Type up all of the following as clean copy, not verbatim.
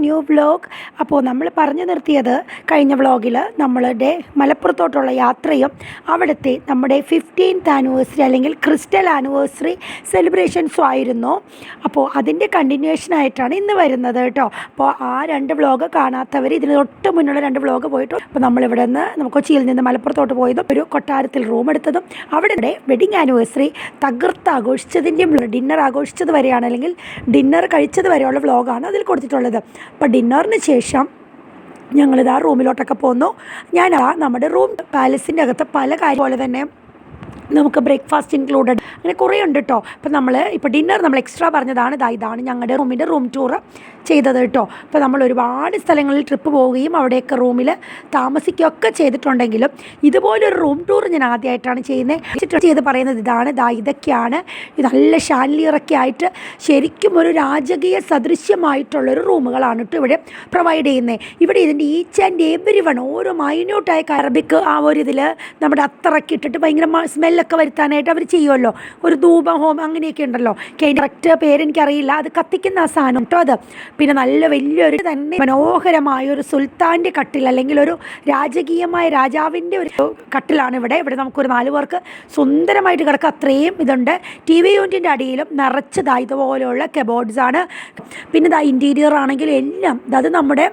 New vlog. അപ്പോൾ നമ്മൾ പറഞ്ഞു നിർത്തിയത് കഴിഞ്ഞ വ്ലോഗിൽ നമ്മളുടെ മലപ്പുറത്തോട്ടുള്ള യാത്രയും അവിടുത്തെ നമ്മുടെ 15th ആനിവേഴ്സറി അല്ലെങ്കിൽ ക്രിസ്റ്റൽ ആനിവേഴ്സറി സെലിബ്രേഷൻസും ആയിരുന്നു. അപ്പോൾ അതിൻ്റെ കണ്ടിന്യൂഷനായിട്ടാണ് ഇന്ന് വരുന്നത് കേട്ടോ. അപ്പോൾ ആ 2 വ്ലോഗ് കാണാത്തവർ ഇതിന് തൊട്ട് മുന്നുള്ള 2 വ്ലോഗ് പോയിട്ടു. അപ്പോൾ നമ്മളിവിടെ നിന്ന് കൊച്ചിയിൽ നിന്ന് മലപ്പുറത്തോട്ട് പോയതും ഒരു കൊട്ടാരത്തിൽ റൂം എടുത്തതും അവിടെ വെഡിങ് ആനിവേഴ്സറി തകർത്ത് ആഘോഷിച്ചതിൻ്റെയും ഡിന്നർ ആഘോഷിച്ചത് വരെയാണ് അല്ലെങ്കിൽ ഡിന്നർ കഴിച്ചത് വരെയുള്ള വ്ലോഗാണ് അതിൽ കൊടുത്തിട്ടുള്ളത്. അപ്പോൾ ഡിന്നറിന് ശേഷം ഞങ്ങളിതാ റൂമിലോട്ടൊക്കെ പോന്നു. നമ്മുടെ റൂം പാലസിൻ്റെ അകത്ത് പല കാര്യം പോലെ തന്നെ നമുക്ക് ബ്രേക്ക്ഫാസ്റ്റ് ഇൻക്ലൂഡഡ് അങ്ങനെ കുറേ ഉണ്ട് കേട്ടോ. ഇപ്പോൾ ഡിന്നർ നമ്മൾ എക്സ്ട്രാ പറഞ്ഞതാണ്. ഇതാണ് ഞങ്ങളുടെ റൂം ടൂറ് ചെയ്തത് കേട്ടോ. അപ്പോൾ നമ്മൾ ഒരുപാട് സ്ഥലങ്ങളിൽ ട്രിപ്പ് പോവുകയും അവിടെയൊക്കെ റൂമിൽ താമസിക്കുകയൊക്കെ ചെയ്തിട്ടുണ്ടെങ്കിലും ഇതുപോലൊരു റൂം ടൂർ ഞാൻ ആദ്യമായിട്ടാണ് ചെയ്ത് പറയുന്നത്. ഇതൊക്കെയാണ്. ഇത് നല്ല ഷാൻലിയറൊക്കെ ആയിട്ട് ശരിക്കും ഒരു രാജകീയ സദൃശ്യമായിട്ടുള്ളൊരു റൂമുകളാണ് കേട്ടോ ഇവിടെ പ്രൊവൈഡ് ചെയ്യുന്നത്. ഇവിടെ ഇതിൻ്റെ ഈച്ച് ആൻഡ് എവരി വൺ ഓരോ മൈന്യൂട്ടായ അറബിക്ക് ആ ഒരു ഇതിൽ നമ്മുടെ അത്തറൊക്കെ ഇട്ടിട്ട് ഭയങ്കര സ്മെല്ലൊക്കെ വരുത്താനായിട്ട് അവർ ചെയ്യുമല്ലോ. ഒരു ധൂപം ഹോമം അങ്ങനെയൊക്കെ ഉണ്ടല്ലോ. കറക്റ്റ് പേരെനിക്കറിയില്ല. അത് കത്തിക്കുന്ന ആ സാധനം കേട്ടോ. അത് പിന്നെ നല്ല വലിയൊരു തന്നെ മനോഹരമായൊരു സുൽത്താൻ്റെ കട്ടിൽ അല്ലെങ്കിൽ ഒരു രാജകീയമായ രാജാവിൻ്റെ ഒരു കട്ടിലാണ് ഇവിടെ നമുക്കൊരു 4 പേർക്ക് സുന്ദരമായിട്ട് കിടക്കുക. അത്രയും ഇതുണ്ട്. TV യൂണിറ്റിൻ്റെ അടിയിലും നിറച്ചതാ ഇതുപോലെയുള്ള കബോർഡ്സാണ്. പിന്നെ ഇൻറ്റീരിയർ ആണെങ്കിലും എല്ലാം അത് നമ്മുടെ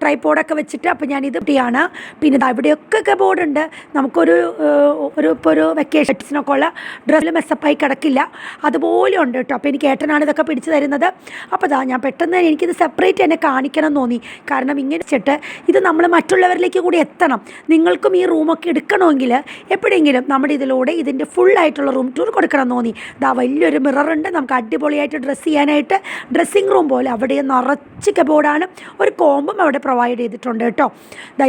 ട്രൈപോഡൊക്കെ വെച്ചിട്ട്. അപ്പോൾ ഞാനിത് ഇവിടെയാണ്. പിന്നെ ഇവിടെയൊക്കെ കബോർഡുണ്ട്. നമുക്കൊരു ഇപ്പോൾ ഒരു വെക്കേഷൻസിനൊക്കെ ഉള്ള ഡ്രസ്സിൽ മെസ്സപ്പായി കിടക്കില്ല അതുപോലെ ഉണ്ട് കേട്ടോ. അപ്പോൾ എനിക്ക് ഏട്ടനാണ് ഇതൊക്കെ പിടിച്ചു തരുന്നത്. അപ്പോൾ ഞാൻ പെട്ടെന്ന് എനിക്കിത് സെപ്പറേറ്റ് എന്നെ കാണിക്കണം എന്ന് തോന്നി. കാരണം ഇങ്ങനെ വെച്ചിട്ട് ഇത് നമ്മൾ മറ്റുള്ളവരിലേക്ക് കൂടി എത്തണം. നിങ്ങൾക്കും ഈ റൂമൊക്കെ എടുക്കണമെങ്കിൽ എപ്പോഴെങ്കിലും നമ്മുടെ ഇതിലൂടെ ഇതിൻ്റെ ഫുള്ളായിട്ടുള്ള റൂം ടൂർ കൊടുക്കണം എന്ന് തോന്നി. വലിയൊരു മിററുണ്ട്. നമുക്ക് അടിപൊളിയായിട്ട് ഡ്രസ്സ് ചെയ്യാനായിട്ട് ഡ്രസ്സിങ് റൂം പോലെ അവിടെ നിറച്ച് കബോർഡാണ്. ഒരു കോമ്പും അവിടെ പ്രൊവൈഡ് ചെയ്തിട്ടുണ്ട് കേട്ടോ.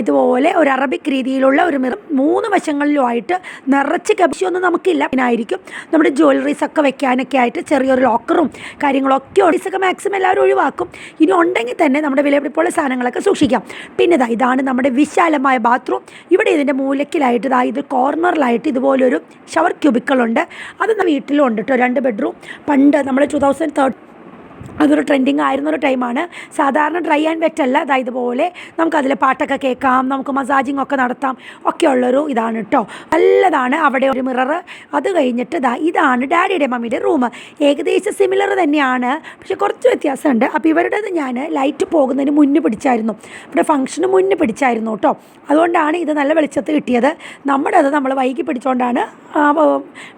ഇതുപോലെ ഒരു അറബിക് രീതിയിലുള്ള ഒരു മിറർ 3 വശങ്ങളിലുമായിട്ട് നിറച്ച് കബിഷൊന്നും നമുക്കില്ല. പിന്നായിരിക്കും നമ്മുടെ ജ്വല്ലറീസ് ഒക്കെ വെക്കാനൊക്കെ ആയിട്ട് ചെറിയൊരു ലോക്കറും കാര്യങ്ങളൊക്കെ ഒക്കെ മാക്സിമം എല്ലാവരും ഒഴിവാക്കും. ഇനി ഉണ്ടെങ്കിൽ തന്നെ നമ്മുടെ വിലപിടിപ്പുള്ള സാധനങ്ങളൊക്കെ സൂക്ഷിക്കാം. പിന്നെ ഇതാണ് നമ്മുടെ വിശാലമായ ബാത്റൂം. ഇവിടെ ഇതിൻ്റെ മൂലക്കിലായിട്ട് ഇത് കോർണറിലായിട്ട് ഇതുപോലൊരു ഷവർ ക്യൂബിക്കളുണ്ട്. അത് വീട്ടിലും ഉണ്ട് കേട്ടോ. 2 ബെഡ്റൂം. പണ്ട് നമ്മൾ 2013 അതൊരു ട്രെൻഡിങ് ആയിരുന്നൊരു ടൈമാണ്. സാധാരണ ഡ്രൈ ആൻഡ് വെറ്റ് അല്ല. ഇതുപോലെ നമുക്കതിൽ പാട്ടൊക്കെ കേൾക്കാം, നമുക്ക് മസാജിങ് ഒക്കെ നടത്താം ഒക്കെ ഉള്ളൊരു ഇതാണ് കേട്ടോ. നല്ലതാണ്. അവിടെ ഒരു മിറർ. അത് കഴിഞ്ഞിട്ട് ഇതാണ് ഡാഡിയുടെ മമ്മിയുടെ റൂം. ഏകദേശം സിമിലർ തന്നെയാണ്, പക്ഷെ കുറച്ച് വ്യത്യാസമുണ്ട്. അപ്പോൾ ഇവരുടേത് ഞാൻ ലൈറ്റ് പോകുന്നതിന് മുന്നേ പിടിച്ചായിരുന്നു. ഇവിടെ ഫംഗ്ഷന് മുന്നേ പിടിച്ചായിരുന്നു കേട്ടോ. അതുകൊണ്ടാണ് ഇത് നല്ല വെളിച്ചത്ത് കിട്ടിയത്. നമ്മുടേത് നമ്മൾ വൈകി പിടിച്ചുകൊണ്ടാണ്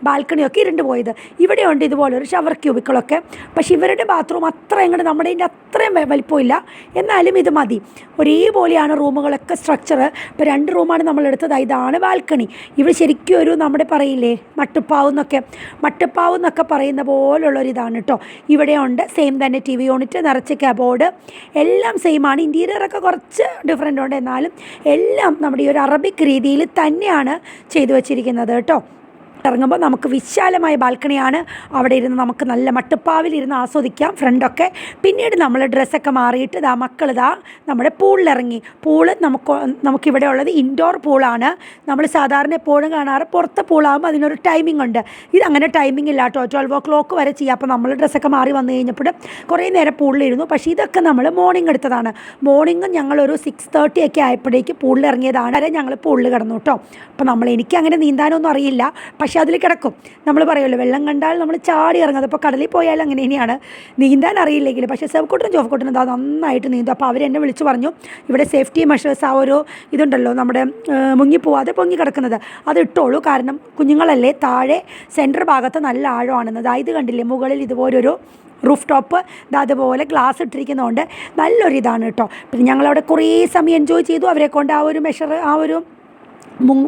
ബാൽക്കണിയൊക്കെ ഇരുണ്ട് പോയത്. ഇവിടെയുണ്ട് ഇതുപോലൊരു ഷവർ ക്യൂബിക്കളൊക്കെ. പക്ഷെ ഇവരുടെ ബാത്റൂം അത്ര ഇങ്ങോട്ട് നമ്മുടെ അത്രയും വലിപ്പമില്ല. എന്നാലും ഇത് മതി. ഒരേപോലെയാണ് റൂമുകളൊക്കെ സ്ട്രക്ചർ. ഇപ്പോൾ 2 റൂമാണ് നമ്മളെടുത്തത്. ഇതാണ് ബാൽക്കണി. ഇവിടെ ശരിക്കും ഒരു നമ്മുടെ പറയില്ലേ മട്ടുപ്പാവ് എന്നൊക്കെ പറയുന്ന പോലുള്ളൊരിതാണ് കേട്ടോ. ഇവിടെ ഉണ്ട് സെയിം തന്നെ TV യൂണിറ്റ്, നിറച്ച് കബോർഡ്, എല്ലാം സെയിമാണ്. ഇൻറ്റീരിയറൊക്കെ കുറച്ച് ഡിഫറെൻ്റ് ഉണ്ട്. എന്നാലും എല്ലാം നമ്മുടെ ഈ ഒരു അറബിക് രീതിയിൽ തന്നെയാണ് ചെയ്തു വച്ചിരിക്കുന്നത് കേട്ടോ. ഇറങ്ങുമ്പോൾ നമുക്ക് വിശാലമായ ബാൽക്കണിയാണ്. അവിടെ ഇരുന്ന് നമുക്ക് നല്ല മട്ടുപ്പാവിലിരുന്ന് ആസ്വദിക്കാം ഫ്രണ്ടൊക്കെ. പിന്നീട് നമ്മൾ ഡ്രസ്സൊക്കെ മാറിയിട്ട് മക്കൾ നമ്മുടെ പൂളിലിറങ്ങി. നമുക്കിവിടെ ഉള്ളത് ഇൻഡോർ പൂളാണ്. നമ്മൾ സാധാരണ എപ്പോഴും കാണാറ് പുറത്തെ പൂളാകുമ്പോൾ അതിനൊരു ടൈമിംഗ് ഉണ്ട്. ഇതങ്ങനെ ടൈമിംഗ് ഇല്ല കേട്ടോ. 12 o'clock വരെ ചെയ്യാം. അപ്പോൾ നമ്മൾ ഡ്രസ്സൊക്കെ മാറി വന്നു കഴിഞ്ഞപ്പോൾ കുറേ നേരം പൂളിലിരുന്നു. പക്ഷേ ഇതൊക്കെ നമ്മൾ മോർണിംഗ് എടുത്തതാണ്. മോർണിംഗ് ഞങ്ങളൊരു 6:30 ഒക്കെ ആയപ്പോഴേക്ക് പൂളിലിറങ്ങിയതാണ്. വരെ ഞങ്ങൾ പൂളിൽ കിടന്നു കേട്ടോ. അപ്പോൾ എനിക്കങ്ങനെ നീന്താനൊന്നും അറിയില്ല, പക്ഷേ അതിൽ കിടക്കും. നമ്മൾ പറയുമല്ലോ വെള്ളം കണ്ടാൽ നമ്മൾ ചാടി ഇറങ്ങുന്നത്. അപ്പോൾ കടലിൽ പോയാലും അങ്ങനെ തന്നെയാണ്. നീന്താൻ അറിയില്ലെങ്കിൽ പക്ഷേ സെവ്കൂട്ടനും ജോഫ്കൂട്ടനും നന്നായിട്ട് നീന്തും. അപ്പോൾ അവരെന്നെ വിളിച്ച് പറഞ്ഞു ഇവിടെ സേഫ്റ്റി മെഷേഴ്സ് ആ ഒരു ഇതുണ്ടല്ലോ നമ്മുടെ മുങ്ങിപ്പോവാതെ പൊങ്ങി കിടക്കുന്നത് അത് ഇട്ടോളൂ. കാരണം കുഞ്ഞുങ്ങളല്ലേ. താഴെ സെൻറ്റർ ഭാഗത്ത് നല്ല ആഴമാണെന്നത്. ഇത് കണ്ടില്ലേ മുകളിൽ ഇതുപോലൊരു റൂഫ് ടോപ്പ് അതുപോലെ ഗ്ലാസ് ഇട്ടിരിക്കുന്നതുകൊണ്ട് നല്ലൊരു ഇതാണ് കേട്ടോ. പിന്നെ ഞങ്ങളവിടെ കുറേ സമയം എൻജോയ് ചെയ്തു. അവരെ കൊണ്ട് ആ ഒരു മെഷർ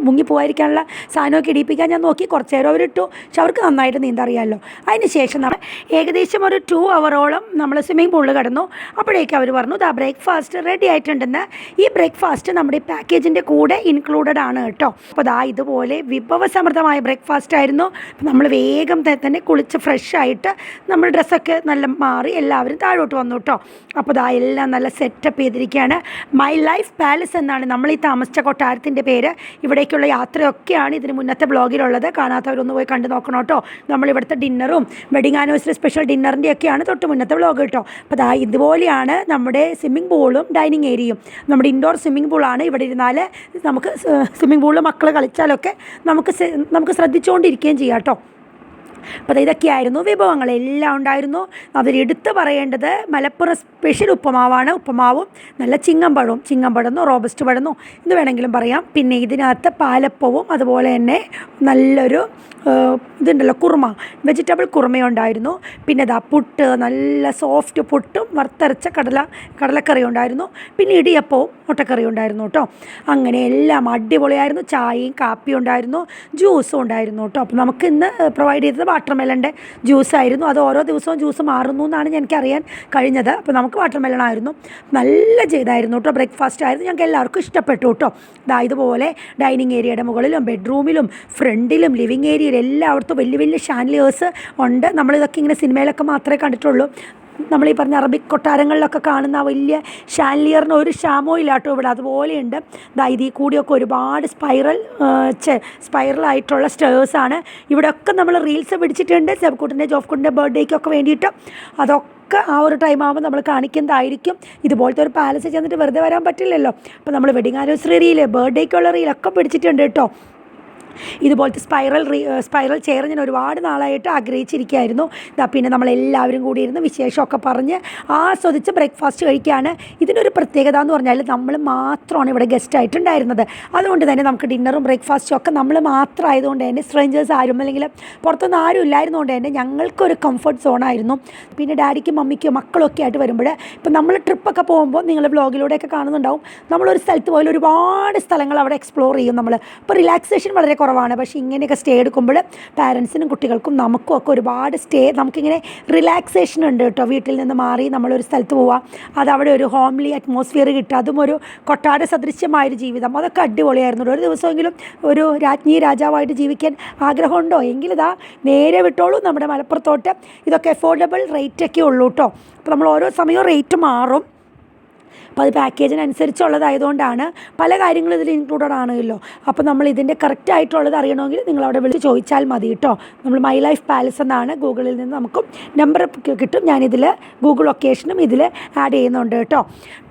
മുങ്ങിപ്പോവാതിരിക്കാനുള്ള സാധനമൊക്കെ ഇടിപ്പിക്കാൻ ഞാൻ നോക്കി. കുറച്ച് നേരം അവരിട്ടു. പക്ഷെ അവർക്ക് നന്നായിട്ട് നീന്തറിയാമല്ലോ. അതിന് ശേഷം നമ്മൾ ഏകദേശം ഒരു 2 hour നമ്മൾ സ്വിമ്മിംഗ് പൂളിൽ കിടന്നു. അപ്പോഴേക്കും അവർ പറഞ്ഞു ബ്രേക്ക്ഫാസ്റ്റ് റെഡി ആയിട്ടുണ്ടെന്ന്. ഈ ബ്രേക്ക്ഫാസ്റ്റ് നമ്മുടെ ഈ പാക്കേജിൻ്റെ കൂടെ ഇൻക്ലൂഡഡ് ആണ് കേട്ടോ. അപ്പോൾ ഇതുപോലെ വിഭവസമൃദ്ധമായ ബ്രേക്ക്ഫാസ്റ്റ് ആയിരുന്നു. നമ്മൾ വേഗം തന്നെ കുളിച്ച് ഫ്രഷായിട്ട് നമ്മൾ ഡ്രസ്സൊക്കെ നല്ല മാറി എല്ലാവരും താഴോട്ട് വന്നു കേട്ടോ. അപ്പോൾ എല്ലാം നല്ല സെറ്റപ്പ് ചെയ്തിരിക്കുകയാണ്. മൈ ലൈഫ് പാലസ് എന്നാണ് നമ്മൾ ഈ താമസിച്ച കൊട്ടാരത്തിൻ്റെ പേര്. ഇവിടേക്കുള്ള യാത്രയൊക്കെയാണ് ഇതിന് മുന്നത്തെ ബ്ലോഗിലുള്ളത്. കാണാത്തവരൊന്ന് പോയി കണ്ടു നോക്കണം കേട്ടോ. നമ്മളിവിടുത്തെ ഡിന്നറും വെഡിങ് ആനിവേഴ്സറി സ്പെഷ്യൽ ഡിന്നറിൻ്റെ ഒക്കെയാണ് തൊട്ട് മുന്നത്തെ വ്ളോഗ് കേട്ടോ. അപ്പോൾ ഇതുപോലെയാണ് നമ്മുടെ സ്വിമ്മിംഗ് പൂളും ഡൈനിങ് ഏരിയയും. നമ്മുടെ ഇൻഡോർ സ്വിമ്മിംഗ് പൂളാണ്. ഇവിടെ ഇരുന്നാൽ നമുക്ക് സ്വിമ്മിംഗ് പൂളിൽ മക്കൾ കളിച്ചാലൊക്കെ നമുക്ക് ശ്രദ്ധിച്ചുകൊണ്ടിരിക്കുകയും ചെയ്യാം കേട്ടോ. അപ്പോൾ ഇതൊക്കെയായിരുന്നു വിഭവങ്ങൾ, എല്ലാം ഉണ്ടായിരുന്നു. അതിലെടുത്ത് പറയേണ്ടത് മലപ്പുറം സ്പെഷ്യൽ ഉപ്പുമാവാണ്. ഉപ്പുമാവും നല്ല ചിങ്ങമ്പഴമെന്നോ റോബസ്റ്റ് പഴമെന്നോ ഇത് വേണമെങ്കിലും പറയാം. പിന്നെ ഇതിനകത്ത് പാലപ്പവും അതുപോലെ തന്നെ നല്ലൊരു ഇതുണ്ടല്ലോ കുറുമ, വെജിറ്റബിൾ കുറുമയുണ്ടായിരുന്നു. പിന്നെ പുട്ട്, നല്ല സോഫ്റ്റ് പുട്ടും വറുത്തരച്ച കടലക്കറി ഉണ്ടായിരുന്നു. പിന്നെ ഇടിയപ്പവും മുട്ടക്കറി ഉണ്ടായിരുന്നു കേട്ടോ. അങ്ങനെ എല്ലാം അടിപൊളിയായിരുന്നു. ചായയും കാപ്പിയും ഉണ്ടായിരുന്നു, ജ്യൂസും ഉണ്ടായിരുന്നു കേട്ടോ. അപ്പോൾ നമുക്ക് ഇന്ന് പ്രൊവൈഡ് ചെയ്തത് വാട്ടർമെലൻ്റെ ജ്യൂസായിരുന്നു. അത് ഓരോ ദിവസവും ജ്യൂസ് മാറുന്നു എന്നാണ് എനിക്കറിയാൻ കഴിഞ്ഞത്. അപ്പോൾ നമുക്ക് വാട്ടർമെലൺ ആയിരുന്നു. നല്ല ചെയ്തായിരുന്നു കേട്ടോ. ബ്രേക്ക്ഫാസ്റ്റ് ആയിരുന്നു, ഞങ്ങൾക്ക് എല്ലാവർക്കും ഇഷ്ടപ്പെട്ടു കേട്ടോ. ഇതുപോലെ ഡൈനിങ് ഏരിയയുടെ മുകളിലും ബെഡ്റൂമിലും ഫ്രണ്ടിലും ലിവിങ് ഏരിയയിൽ എല്ലായിടത്തും വലിയ വലിയ ഷാൻലിയേഴ്സ് ഉണ്ട്. നമ്മളിതൊക്കെ ഇങ്ങനെ സിനിമയിലൊക്കെ മാത്രമേ കണ്ടിട്ടുള്ളൂ. നമ്മളീ പറഞ്ഞ അറബിക് കൊട്ടാരങ്ങളിലൊക്കെ കാണുന്ന വലിയ ഷാൻലിയറിന് ഒരു ക്ഷാമോ ഇല്ലാട്ടോ ഇവിടെ. അതുപോലെയുണ്ട്. ഇതിൽ കൂടിയൊക്കെ ഒരുപാട് സ്പൈറലായിട്ടുള്ള സ്റ്റേഴ്സാണ്. ഇവിടെയൊക്കെ നമ്മൾ റീൽസ് പിടിച്ചിട്ടുണ്ട് സെബ്കൂട്ടിൻ്റെ ജോഫ്കുട്ടിൻ്റെ ബർത്ത്ഡേക്കൊക്കെ വേണ്ടിയിട്ട്. അതൊക്കെ ആ ഒരു ടൈം ആകുമ്പോൾ നമ്മൾ കാണിക്കുന്നതായിരിക്കും. ഇതുപോലത്തെ ഒരു പാലസ് ചെന്നിട്ട് വെറുതെ വരാൻ പറ്റില്ലല്ലോ. അപ്പോൾ നമ്മൾ വെഡിങ് ആനിവേഴ്സറി റീൽ, ബർത്ത്ഡേക്കുള്ള റീലൊക്കെ പിടിച്ചിട്ടുണ്ട് കേട്ടോ. ഇതുപോലത്തെ സ്പൈറൽ ചെയർ ഞാൻ ഒരുപാട് നാളായിട്ട് ആഗ്രഹിച്ചിരിക്കുകയായിരുന്നു. പിന്നെ നമ്മളെല്ലാവരും കൂടി ഇരുന്ന് വിശേഷമൊക്കെ പറഞ്ഞ് ആസ്വദിച്ച് ബ്രേക്ക്ഫാസ്റ്റ് കഴിക്കുകയാണ്. ഇതിനൊരു പ്രത്യേകത എന്ന് പറഞ്ഞാൽ നമ്മൾ മാത്രമാണ് ഇവിടെ ഗസ്റ്റായിട്ടുണ്ടായിരുന്നത്. അതുകൊണ്ട് തന്നെ നമുക്ക് ഡിന്നറും ബ്രേക്ക്ഫാസ്റ്റും ഒക്കെ നമ്മൾ മാത്രമായതുകൊണ്ട് തന്നെ സ്ട്രേഞ്ചേഴ്സ് ആരും അല്ലെങ്കിൽ പുറത്തുനിന്ന് ആരും ഇല്ലായിരുന്നുകൊണ്ട് തന്നെ ഞങ്ങൾക്കൊരു കംഫർട്ട് സോണായിരുന്നു. പിന്നെ ഡാഡിക്കും മമ്മിക്കും മക്കളൊക്കെ ആയിട്ട് വരുമ്പോൾ ഇപ്പം നമ്മൾ ട്രിപ്പൊക്കെ പോകുമ്പോൾ നിങ്ങൾ വ്ളോഗിലൂടെയൊക്കെ കാണുന്നുണ്ടാവും, നമ്മളൊരു സ്ഥലത്ത് പോയാൽ ഒരുപാട് സ്ഥലങ്ങൾ അവിടെ എക്സ്പ്ലോർ ചെയ്യും നമ്മൾ. അപ്പോൾ റിലാക്സേഷൻ വളരെ കുറവാണ്. പക്ഷേ ഇങ്ങനെയൊക്കെ സ്റ്റേ എടുക്കുമ്പോൾ പാരൻസിനും കുട്ടികൾക്കും നമുക്കും ഒക്കെ ഒരുപാട് നമുക്കിങ്ങനെ റിലാക്സേഷൻ ഉണ്ട് കേട്ടോ. വീട്ടിൽ നിന്ന് മാറി നമ്മളൊരു സ്ഥലത്ത് പോവാം, അതവിടെ ഒരു ഹോംലി അറ്റ്മോസ്ഫിയർ കിട്ടുക, അതും ഒരു കൊട്ടാര സദൃശ്യമായൊരു ജീവിതം, അതൊക്കെ അടിപൊളിയായിരുന്നു. ഒരു ദിവസമെങ്കിലും ഒരു രാജാവായിട്ട് ജീവിക്കാൻ ആഗ്രഹമുണ്ടോ എങ്കിലിതാ നേരെ വിട്ടോളൂ നമ്മുടെ മലപ്പുറത്തോട്ട്. ഇതൊക്കെ അഫോർഡബിൾ റേറ്റൊക്കെ ഉള്ളൂ കേട്ടോ. അപ്പോൾ നമ്മൾ ഓരോ സമയവും റേറ്റ് മാറും. അപ്പോൾ അത് പാക്കേജിനനുസരിച്ചുള്ളതായതുകൊണ്ടാണ് പല കാര്യങ്ങളും ഇതിൽ ഇൻക്ലൂഡഡ് ആണല്ലോ. അപ്പോൾ നമ്മൾ ഇതിൻ്റെ കറക്റ്റ് ആയിട്ടുള്ളത് അറിയണമെങ്കിൽ നിങ്ങളവിടെ വിളിച്ച് ചോദിച്ചാൽ മതി കേട്ടോ. നമ്മൾ മൈ ലൈഫ് പാലസ് എന്നാണ് ഗൂഗിളിൽ നിന്ന് നമുക്കും നമ്പർ കിട്ടും. ഞാനിതിൽ ഗൂഗിൾ ലൊക്കേഷനും ഇതിൽ ആഡ് ചെയ്യുന്നുണ്ട് കേട്ടോ.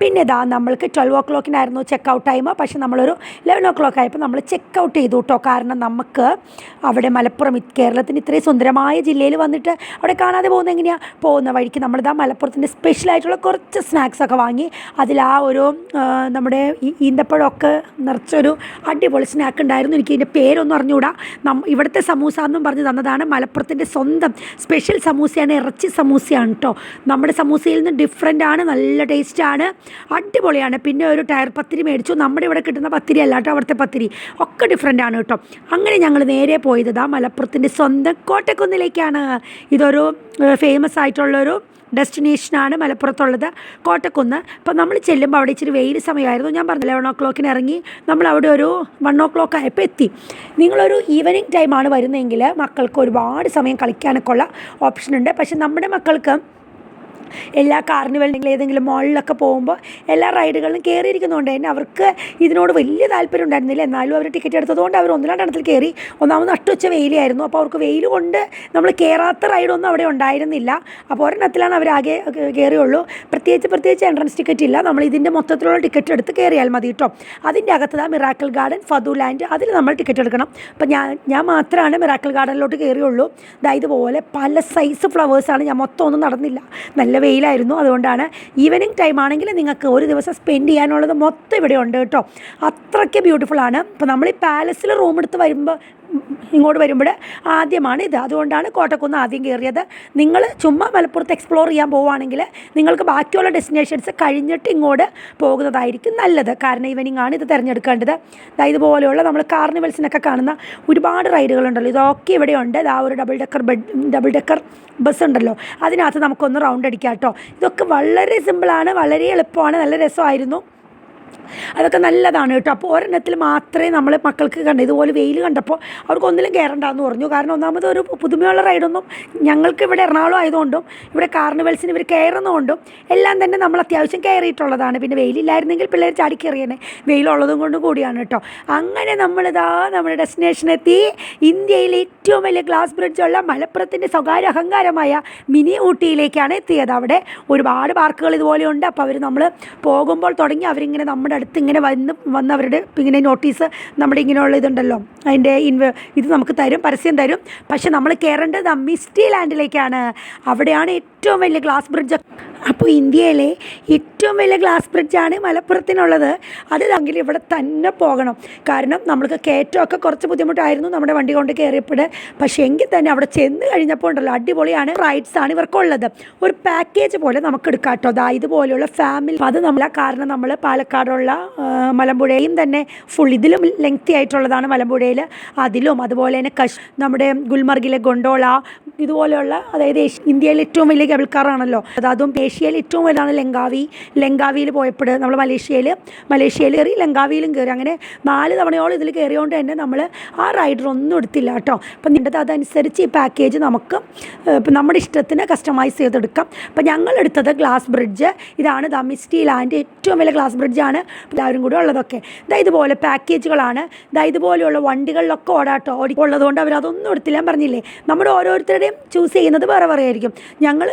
പിന്നെ നമ്മൾക്ക് 12 o'clock ചെക്കൗട്ട് ടൈം. പക്ഷേ നമ്മളൊരു 11 o'clock ആയപ്പോൾ നമ്മൾ ചെക്കൗട്ട് ചെയ്തു കേട്ടോ. കാരണം നമുക്ക് അവിടെ മലപ്പുറം കേരളത്തിൻ്റെ ഇത്രയും സുന്ദരമായ ജില്ലയിൽ വന്നിട്ട് അവിടെ കാണാതെ പോകുന്നത് എങ്ങനെയാണ്? പോകുന്ന വഴിക്ക് നമ്മളിതാ മലപ്പുറത്തിൻ്റെ സ്പെഷ്യലായിട്ടുള്ള കുറച്ച് സ്നാക്സൊക്കെ വാങ്ങി. അതിൽ ആ ഒരു നമ്മുടെ ഈന്തപ്പഴമൊക്കെ നിറച്ചൊരു അടിപൊളി സ്നാക്ക് ഉണ്ടായിരുന്നു. എനിക്ക് ഇതിൻ്റെ പേരൊന്നും അറിഞ്ഞുകൂടാ. ഇവിടുത്തെ സമൂസ എന്നും പറഞ്ഞ് തന്നതാണ്. മലപ്പുറത്തിൻ്റെ സ്വന്തം സ്പെഷ്യൽ സമൂസയാണ്, ഇറച്ചി സമൂസയാണ് കേട്ടോ. നമ്മുടെ സമൂസയിൽ നിന്ന് ഡിഫറെൻ്റ് ആണ്, നല്ല ടേസ്റ്റാണ്, അടിപൊളിയാണ്. പിന്നെ ഒരു ടയർ പത്തിരി മേടിച്ചു. നമ്മുടെ ഇവിടെ കിട്ടുന്ന പത്തിരി അല്ല കേട്ടോ, അവിടുത്തെ പത്തിരി ഒക്കെ ഡിഫറെൻ്റ് ആണ് കേട്ടോ. അങ്ങനെ ഞങ്ങൾ നേരെ പോയത് മലപ്പുറത്തിൻ്റെ സ്വന്തം കോട്ടക്കുന്നിലേക്കാണ്. ഇതൊരു ഫേമസ് ആയിട്ടുള്ളൊരു ഡെസ്റ്റിനേഷനാണ് മലപ്പുറത്തുള്ളത്, കോട്ടക്കുന്ന്. അപ്പോൾ നമ്മൾ ചെല്ലുമ്പോൾ അവിടെ ഇച്ചിരി വെയിൽ സമയമായിരുന്നു. ഞാൻ പറഞ്ഞില്ല 11 o'clock ഇറങ്ങി നമ്മളവിടെ ഒരു 1 o'clock ആയപ്പോൾ എത്തി. നിങ്ങളൊരു ഈവനിങ് ടൈമാണ് വരുന്നതെങ്കിൽ മക്കൾക്ക് ഒരുപാട് സമയം കളിക്കാനൊക്കെ ഉള്ള ഓപ്ഷൻ ഉണ്ട്. പക്ഷെ നമ്മുടെ മക്കൾക്ക് എല്ലാ കാർണിവലിനെങ്കിലും ഏതെങ്കിലും മോളിലൊക്കെ പോകുമ്പോൾ എല്ലാ റൈഡുകളിലും കയറിയിരിക്കുന്നതുകൊണ്ട് തന്നെ അവർക്ക് ഇതിനോട് വലിയ താല്പര്യം ഉണ്ടായിരുന്നില്ല. എന്നാലും അവർ ടിക്കറ്റ് എടുത്തതുകൊണ്ട് അവർ 1-2 കയറി. ഒന്നാമത് നട്ടുച്ച വെയിലായിരുന്നു. അപ്പോൾ അവർക്ക് വെയിൽ കൊണ്ട് നമ്മൾ കയറാത്ത റൈഡൊന്നും അവിടെ ഉണ്ടായിരുന്നില്ല. അപ്പോൾ ഒരെണ്ണത്തിലാണ് അവരാകെ കയറിയുള്ളൂ. പ്രത്യേകിച്ച് എൻട്രൻസ് ടിക്കറ്റ് ഇല്ല. നമ്മൾ ഇതിൻ്റെ മൊത്തത്തിലുള്ള ടിക്കറ്റ് എടുത്ത് കയറിയാൽ മതി കേട്ടോ. അതിൻ്റെ അകത്ത് മിറാക്കിൾ ഗാർഡൻ, ഫതു ലാൻഡ്, അതിൽ നമ്മൾ ടിക്കറ്റ് എടുക്കണം. അപ്പോൾ ഞാൻ മാത്രമാണ് മിറാക്കിൾ ഗാർഡനിലോട്ട് കയറിയുള്ളൂ. ഇതുപോലെ പല സൈസ് ഫ്ലവേഴ്സാണ്. ഞാൻ മൊത്തം ഒന്നും നടന്നില്ല, നല്ല വെയിലായിരുന്നു. അതുകൊണ്ടാണ് ഈവനിങ് ടൈം ആണെങ്കിൽ നിങ്ങൾക്ക് ഒരു ദിവസം സ്പെൻഡ് ചെയ്യാനുള്ളത് മൊത്തം ഇവിടെ ഉണ്ട് കേട്ടോ. അത്രയ്ക്ക് ബ്യൂട്ടിഫുൾ ആണ്. അപ്പോൾ നമ്മൾ ഈ പാലസിൽ റൂം എടുത്ത് ഇങ്ങോട്ട് വരുമ്പോൾ ആദ്യമാണ് ഇത്. അതുകൊണ്ടാണ് കോട്ടക്കുന്ന് ആദ്യം കയറിയത്. നിങ്ങൾ ചുമ്മാ മലപ്പുറത്ത് എക്സ്പ്ലോർ ചെയ്യാൻ പോവുകയാണെങ്കിൽ നിങ്ങൾക്ക് ബാക്കിയുള്ള ഡെസ്റ്റിനേഷൻസ് കഴിഞ്ഞിട്ട് ഇങ്ങോട്ട് പോകുന്നതായിരിക്കും നല്ലത്. കാരണം ഈവനിങ് ആണ് ഇത് തിരഞ്ഞെടുക്കേണ്ടത്. ഇതുപോലെയുള്ള നമ്മൾ കാർണിവൽസിനൊക്കെ കാണുന്ന ഒരുപാട് റൈഡുകളുണ്ടല്ലോ, ഇതൊക്കെ ഇവിടെയുണ്ട്. ഒരു ഡബിൾ ഡെക്കർ ബസ് ഉണ്ടല്ലോ, അതിനകത്ത് നമുക്കൊന്ന് റൗണ്ട് അടിക്കാം കേട്ടോ. ഇതൊക്കെ വളരെ സിമ്പിളാണ്, വളരെ എളുപ്പമാണ്, നല്ല രസമായിരുന്നു. അതൊക്കെ നല്ലതാണ് കേട്ടോ. അപ്പോൾ ഒരെണ്ണത്തിൽ മാത്രമേ നമ്മൾ മക്കൾക്ക് കണ്ടു ഇതുപോലെ വെയിൽ കണ്ടപ്പോൾ അവർക്ക് ഒന്നിലും കയറണ്ടെന്ന് പറഞ്ഞു. കാരണം ഒന്നാമത് ഒരു പുതുമയുള്ള റൈഡൊന്നും ഞങ്ങൾക്ക് ഇവിടെ എറണാകുളം ആയതുകൊണ്ടും ഇവിടെ കാർണിവൽസിന് ഇവർ കയറുന്നതുകൊണ്ടും എല്ലാം തന്നെ നമ്മൾ അത്യാവശ്യം കയറിയിട്ടുള്ളതാണ്. പിന്നെ വെയിലില്ലായിരുന്നെങ്കിൽ പിള്ളേർ ചാടി കയറിയേനെ, വെയിലുള്ളതും കൊണ്ട് കൂടിയാണ് കേട്ടോ. അങ്ങനെ നമ്മളിതാ നമ്മുടെ ഡെസ്റ്റിനേഷനെത്തി. ഇന്ത്യയിലെ ഏറ്റവും വലിയ ഗ്ലാസ് ബ്രിഡ്ജുള്ള മലപ്പുറത്തിൻ്റെ സ്വകാര്യ അഹങ്കാരമായ മിനി ഊട്ടിയിലേക്കാണ് എത്തിയത്. അവിടെ ഒരുപാട് പാർക്കുകൾ ഇതുപോലെയുണ്ട്. അപ്പോൾ അവർ നമ്മൾ പോകുമ്പോൾ തുടങ്ങി അവരിങ്ങനെ നമ്മുടെ അടുത്ത് ഇങ്ങനെ വന്ന് അവരുടെ ഇങ്ങനെ നോട്ടീസ് നമ്മുടെ ഇങ്ങനെയുള്ള ഇതുണ്ടല്ലോ അതിൻ്റെ ഇത് നമുക്ക് തരും, പരസ്യം തരും. പക്ഷെ നമ്മൾ കയറേണ്ടത് മിസ്റ്റി ലാൻഡിലേക്കാണ്. അവിടെയാണ് ഏറ്റവും വലിയ ഗ്ലാസ് ബ്രിഡ്ജ്. അപ്പോൾ ഇന്ത്യയിലെ ഏറ്റവും വലിയ ഗ്ലാസ് ബ്രിഡ്ജാണ് മലപ്പുറത്തിനുള്ളത്. അത് എങ്കിൽ ഇവിടെ തന്നെ പോകണം. കാരണം നമ്മൾക്ക് കയറ്റമൊക്കെ കുറച്ച് ബുദ്ധിമുട്ടായിരുന്നു നമ്മുടെ വണ്ടി കൊണ്ട് കയറിയപ്പോൾ. പക്ഷേ എങ്കിൽ തന്നെ അവിടെ ചെന്ന് കഴിഞ്ഞപ്പോൾ ഉണ്ടല്ലോ അടിപൊളിയാണ്. റൈഡ്സാണ് ഇവർക്കുള്ളത്. ഒരു പാക്കേജ് പോലെ നമുക്ക് എടുക്കാം കേട്ടോ. അതാ ഇതുപോലെയുള്ള ഫാമിലി അത് കാരണം നമ്മൾ പാലക്കാടുള്ള മലമ്പുഴയും തന്നെ ഫുൾ ഇതിലും ലെങ്തി ആയിട്ടുള്ളതാണ് മലമ്പുഴയിൽ. അതിലും അതുപോലെ തന്നെ നമ്മുടെ ഗുൽമർഗിലെ ഗൊണ്ടോള ഇതുപോലെയുള്ള അതായത് ഇന്ത്യയിലെ ഏറ്റവും വലിയ കേബിൾ കാറാണല്ലോ. അതും ഏഷ്യയിൽ ഏറ്റവും വലുതാണ് ലങ്കാവിയിൽ പോയപ്പോൾ നമ്മൾ മലേഷ്യയിൽ കയറി, ലങ്കാവിയിലും കയറി. അങ്ങനെ 4 തവണയോളം ഇതിൽ കയറിയോണ്ട് തന്നെ നമ്മൾ ആ റൈഡർ ഒന്നും എടുത്തില്ല കേട്ടോ. അപ്പം നിൻ്റെ അതനുസരിച്ച് ഈ പാക്കേജ് നമുക്ക് നമ്മുടെ ഇഷ്ടത്തിന് കസ്റ്റമൈസ് ചെയ്തെടുക്കാം. അപ്പം ഞങ്ങൾ എടുത്തത് ഗ്ലാസ് ബ്രിഡ്ജ് ഇതാണ്. ദ മിസ്റ്റി ലാൻഡ് ഏറ്റവും വലിയ ഗ്ലാസ് ബ്രിഡ്ജാണ് എല്ലാവരും കൂടി ഉള്ളതൊക്കെ. ഇതുപോലെ പാക്കേജുകളാണ്. ഇതുപോലെയുള്ള വണ്ടികളിലൊക്കെ ഉള്ളതുകൊണ്ട് അവരതൊന്നും എടുത്തില്ല. പറഞ്ഞില്ലേ, നമ്മുടെ ഓരോരുത്തരുടെയും ചൂസ് ചെയ്യുന്നത് വേറെ ആയിരിക്കും. ഞങ്ങൾ